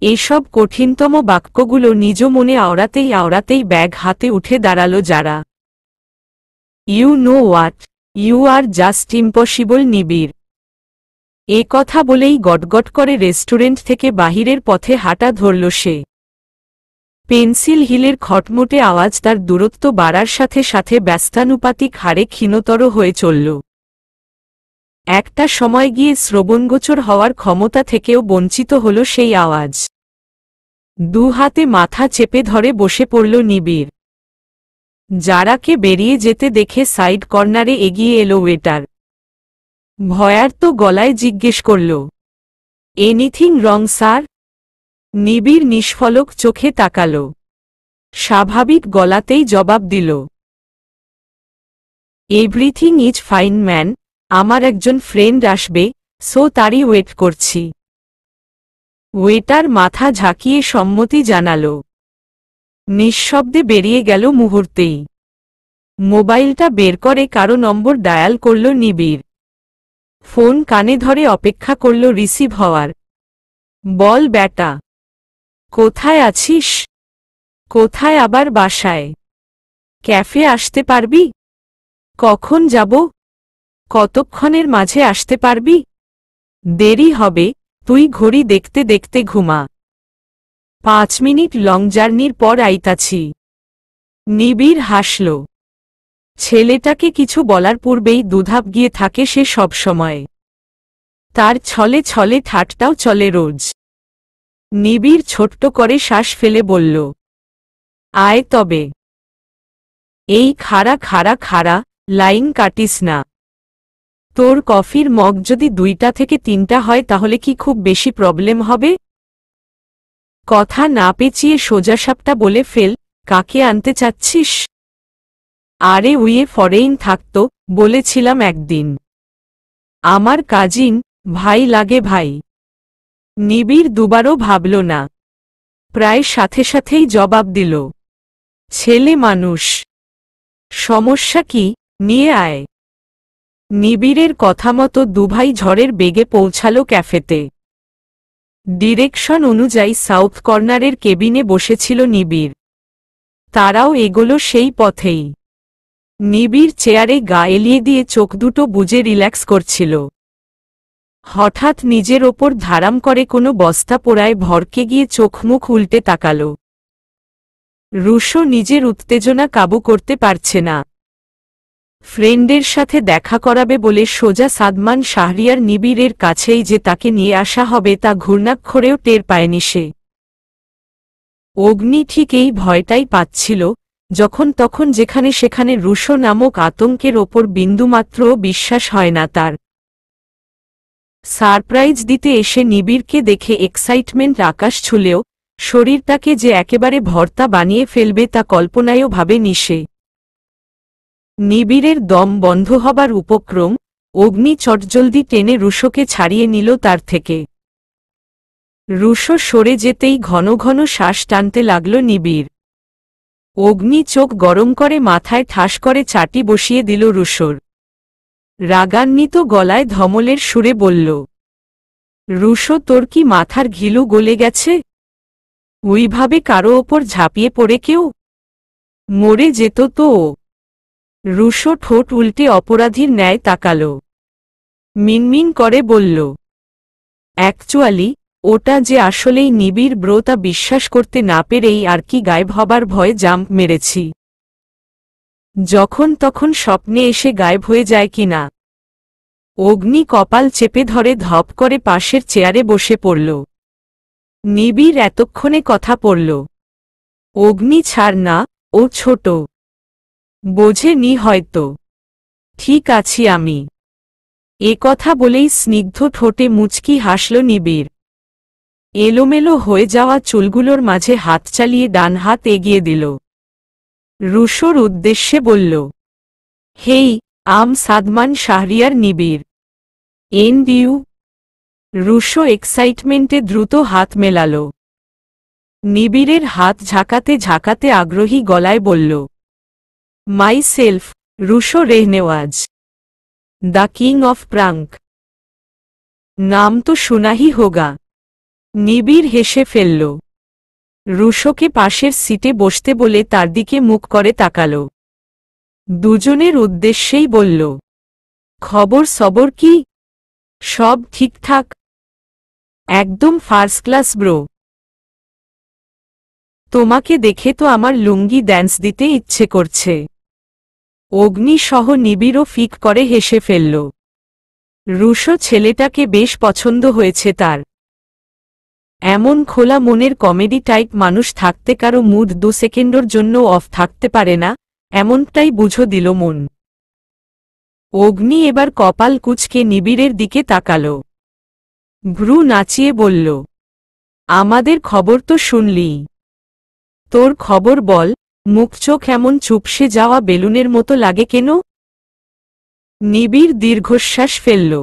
এসব কঠিনতম বাক্যগুলো নিজ মনে আওড়াতেই আওড়াতেই ব্যাগ হাতে উঠে দাঁড়ালো যারা। You know what, you are just impossible Nibir. এ কথা বলেই গটগট করে রেস্টুরেন্ট থেকে বাহিরের পথে হাঁটা ধরল সে। পেন্সিল হিলের খটমটে আওয়াজ তার দূরত্ব বাড়ার সাথে সাথে ব্যস্তানুপাতিক হারে ক্ষীণতর হয়ে চলল। একটা সময় গিয়ে শ্রবণগোচর হওয়ার ক্ষমতা থেকেও বঞ্চিত হল সেই আওয়াজ। দু হাতে মাথা চেপে ধরে বসে পড়ল নিবিড়। যারাকে বেরিয়ে যেতে দেখে সাইড কর্নারে এগিয়ে এলো ওয়েটার। ভয়ার্ত গলায় জিজ্ঞেস করল, এনিথিং রং স্যার? নিবিড় নিষ্ফলক চোখে তাকাল। স্বাভাবিক গলাতেই জবাব দিল, এভরিথিং ইজ ফাইন ম্যান, আমার একজন ফ্রেন্ড আসবে, সো তারই ওয়েট করছি। ওয়েটার মাথা ঝাঁকিয়ে সম্মতি জানাল। নিঃশব্দে বেরিয়ে গেল মুহূর্তেই। মোবাইলটা বের করে কারো নম্বর ডায়াল করল নিবিড়। ফোন কানে ধরে অপেক্ষা করল রিসিভ হওয়ার। বল ব্যাটা, কোথায় আছিস? কোথায় আবার বাসায়? ক্যাফে আসতে পারবি? কখন যাব? কতক্ষণের মাঝে আসতে পারবি? দেরি হবে, তুই ঘড়ি দেখতে দেখতে ঘুমা। 5 মিনিট লং জার্নির পর আইতাছি। নিবিড় হাসল। ছেলেটাকে কিছু বলার পূর্বেই দুধাপ গিয়ে থাকে সে সবসময়। তার ছলে ছলে ঠাট্টাও চলে রোজ। নিবিড় ছোট্ট করে শ্বাস ফেলে বলল, আয় তবে। এই খাড়া খাড়া খাড়া, লাইন কাটিস না। তোর কফির মগ যদি 2টা থেকে 3টা হয় তাহলে কি খুব বেশি প্রবলেম হবে? কথা না পেঁচিয়ে সোজাসাপটা বলে ফেল, কাকে আনতে চাচ্ছিস? আরে উইয়ে ফরেইন থাকতো, বলেছিলাম একদিন। আমার কাজিন, ভাই লাগে ভাই। নিবিড় দুবারও ভাবল না। প্রায় সাথে সাথেই জবাব দিল, ছেলে মানুষ, সমস্যা কি, নিয়ে আয়। নিবিড়ের কথা মতো দুভাই ঝড়ের বেগে পৌঁছালো ক্যাফেতে। ডিরেকশন অনুযায়ী সাউথ কর্নারের কেবিনে বসেছিল নিবিড়। তারাও এগোলো সেই পথেই। নিবিড় চেয়ারে গা এলিয়ে দিয়ে চোখ দুটো বুজে রিল্যাক্স করছিল। হঠাৎ নিজের ওপর ধারাম করে কোনো বস্তা পোড়ায় ভরকে গিয়ে চোখ মুখ উল্টে তাকাল। রুশো নিজের উত্তেজনা কাবু করতে পারছে না। ফ্রেন্ডের সাথে দেখা করাবে বলে সোজা সাদমান শাহরিয়ার নিবিড়ের কাছেই যে তাকে নিয়ে আসা হবে তা ঘূর্ণাক্ষরেও টের পায়নি সে। অগ্নি ঠিক এই ভয়টাই পাচ্ছিল, যখন তখন যেখানে সেখানে রুশো নামক আতঙ্কের ওপর বিন্দুমাত্রও বিশ্বাস হয় না তার। সারপ্রাইজ দিতে এসে নিবিড়কে দেখে এক্সাইটমেন্ট আকাশ ছুলেও শরীরটাকে যে একেবারে ভর্তা বানিয়ে ফেলবে তা কল্পনায়ও ভাবেনি সে। নিবিড়ের দম বন্ধ হবার উপক্রম, অগ্নি চটজলদি টেনে রুশোকে ছাড়িয়ে নিল তার থেকে। রুশো সরে যেতেই ঘন ঘন শ্বাস টানতে লাগল নিবিড়। অগ্নি চোখ গরম করে মাথায় ঠাস করে চাটি বসিয়ে দিল রুশোর। রাগান্বিত গলায় ধমলের সুরে বলল, রুশো তোর কি মাথার ঘিলু গলে গেছে? ওইভাবে কারো ওপর ঝাঁপিয়ে পড়ে কেউ মরে যেত তো। রুশো ঠোঁট উল্টে অপরাধীর ন্যায় তাকাল। মিনমিন করে বলল, অ্যাকচুয়ালি ওটা যে আসলেই নিবিড় ব্রো তা বিশ্বাস করতে না পেরেই আর কি গায়েব হবার ভয়ে জাম্প মেরেছি। যখন তখন স্বপ্নে এসে গায়েব হয়ে যায় কি না। অগ্নি কপাল চেপে ধরে ধপ করে পাশের চেয়ারে বসে পড়ল। নিবিড় এতক্ষণে কথা পড়ল। অগ্নি ছাড় না, ও ছোট, বোঝেনি হয়তো। ঠিক আছি আমি। এ কথা বলেই স্নিগ্ধ ঠোঁটে মুচকি হাসল নিবিড়। এলোমেলো হয়ে যাওয়া চুলগুলোর মাঝে হাত চালিয়ে ডান হাত এগিয়ে দিল। রুশোর উদ্দেশ্যে বলল, হেই, সাদমান শাহরিয়ার নিবিড়। And you? রুশো এক্সাইটমেন্টে দ্রুত হাত মেলাল। নিবিড়ের হাত ঝাঁকাতে ঝাঁকাতে আগ্রহী গলায় বলল, myself, Rusho Rehnewaz, the king of prank. নাম তো শোনাহি হোগা। নিবিড় হেসে ফেলল। রুশোকে পাশের সিটে বসতে বলে তার দিকে মুখ করে তাকাল। দুজনের উদ্দেশ্যেই বলল, খবর সবর কি? সব ঠিকঠাক, একদম ফার্স্ট ক্লাস ব্রো। তোমাকে দেখে তো আমার লুঙ্গি ড্যান্স দিতে ইচ্ছে করছে। অগ্নি সহ নিবিড়ও ফিক করে হেসে ফেলল। রুশো ছেলেটাকে বেশ পছন্দ হয়েছে তার। এমন খোলা মনের কমেডি টাইপ মানুষ থাকতে কারো মুড 2 সেকেন্ডের জন্য অফ থাকতে পারে না, এমনটাই বুঝো দিল মন। অগ্নি এবার কপাল কুঁচকে নিবিড়ের দিকে তাকাল। ভ্রু নাচিয়ে বলল, আমাদের খবর তো শুনলি। তোর খবর বল। মুখ চোখ এমন চুপসে যাওয়া বেলুনের মতো লাগে কেন? নিবিড় দীর্ঘশ্বাস ফেলল।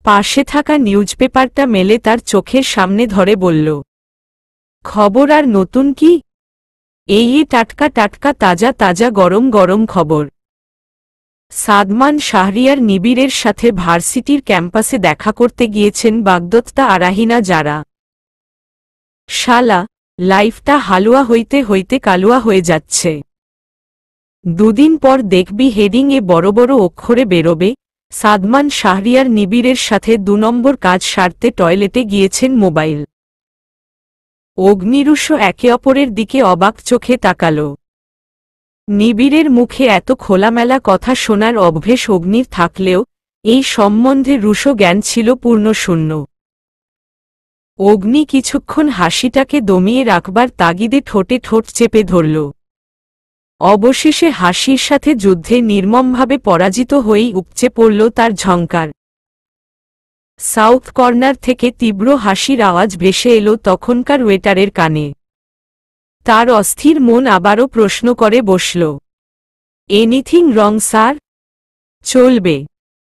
পাশে থাকা নিউজপেপারটা মেলে তার চোখের সামনে ধরে বলল, খবর আর নতুন কি? এই টাটকা টাটকা তাজা তাজা গরম গরম খবর। সাদমান শাহরিয়ার নিবিড়ের সাথে ভার্সিটির ক্যাম্পাসে দেখা করতে গিয়েছেন বাগদত্তা আরাহিনা যারা। শালা, লাইফটা হালুয়া হইতে হইতে কালুয়া হয়ে যাচ্ছে। দুদিন পর দেখবি হেডিংয়ে বড় বড় অক্ষরে বেরোবে, সাদমান শাহরিয়ার নিবিড়ের সাথে 2 নম্বর কাজ সারতে টয়লেটে গিয়েছেন মোবাইল। অগ্নিরুশো একে অপরের দিকে অবাক চোখে তাকাল। নিবিড়ের মুখে এত খোলামেলা কথা শোনার অভ্যেস অগ্নির থাকলেও এই সম্বন্ধে রুশো জ্ঞান ছিল পূর্ণশূন্য। অগ্নি কিছুক্ষণ হাসিটাকে দমিয়ে রাখবার তাগিদে ঠোঁটে ঠোঁট চেপে ধরল। অবশেষে হাসির সাথে যুদ্ধে নির্মমভাবে পরাজিত হয়েই উপচে পড়ল তার ঝঙ্কার। সাউথ কর্নার থেকে তীব্র হাসির আওয়াজ ভেসে এলো তখনকার ওয়েটারের কানে। তার অস্থির মন আবারও প্রশ্ন করে বসল, এনিথিং রং স্যার? চলবে।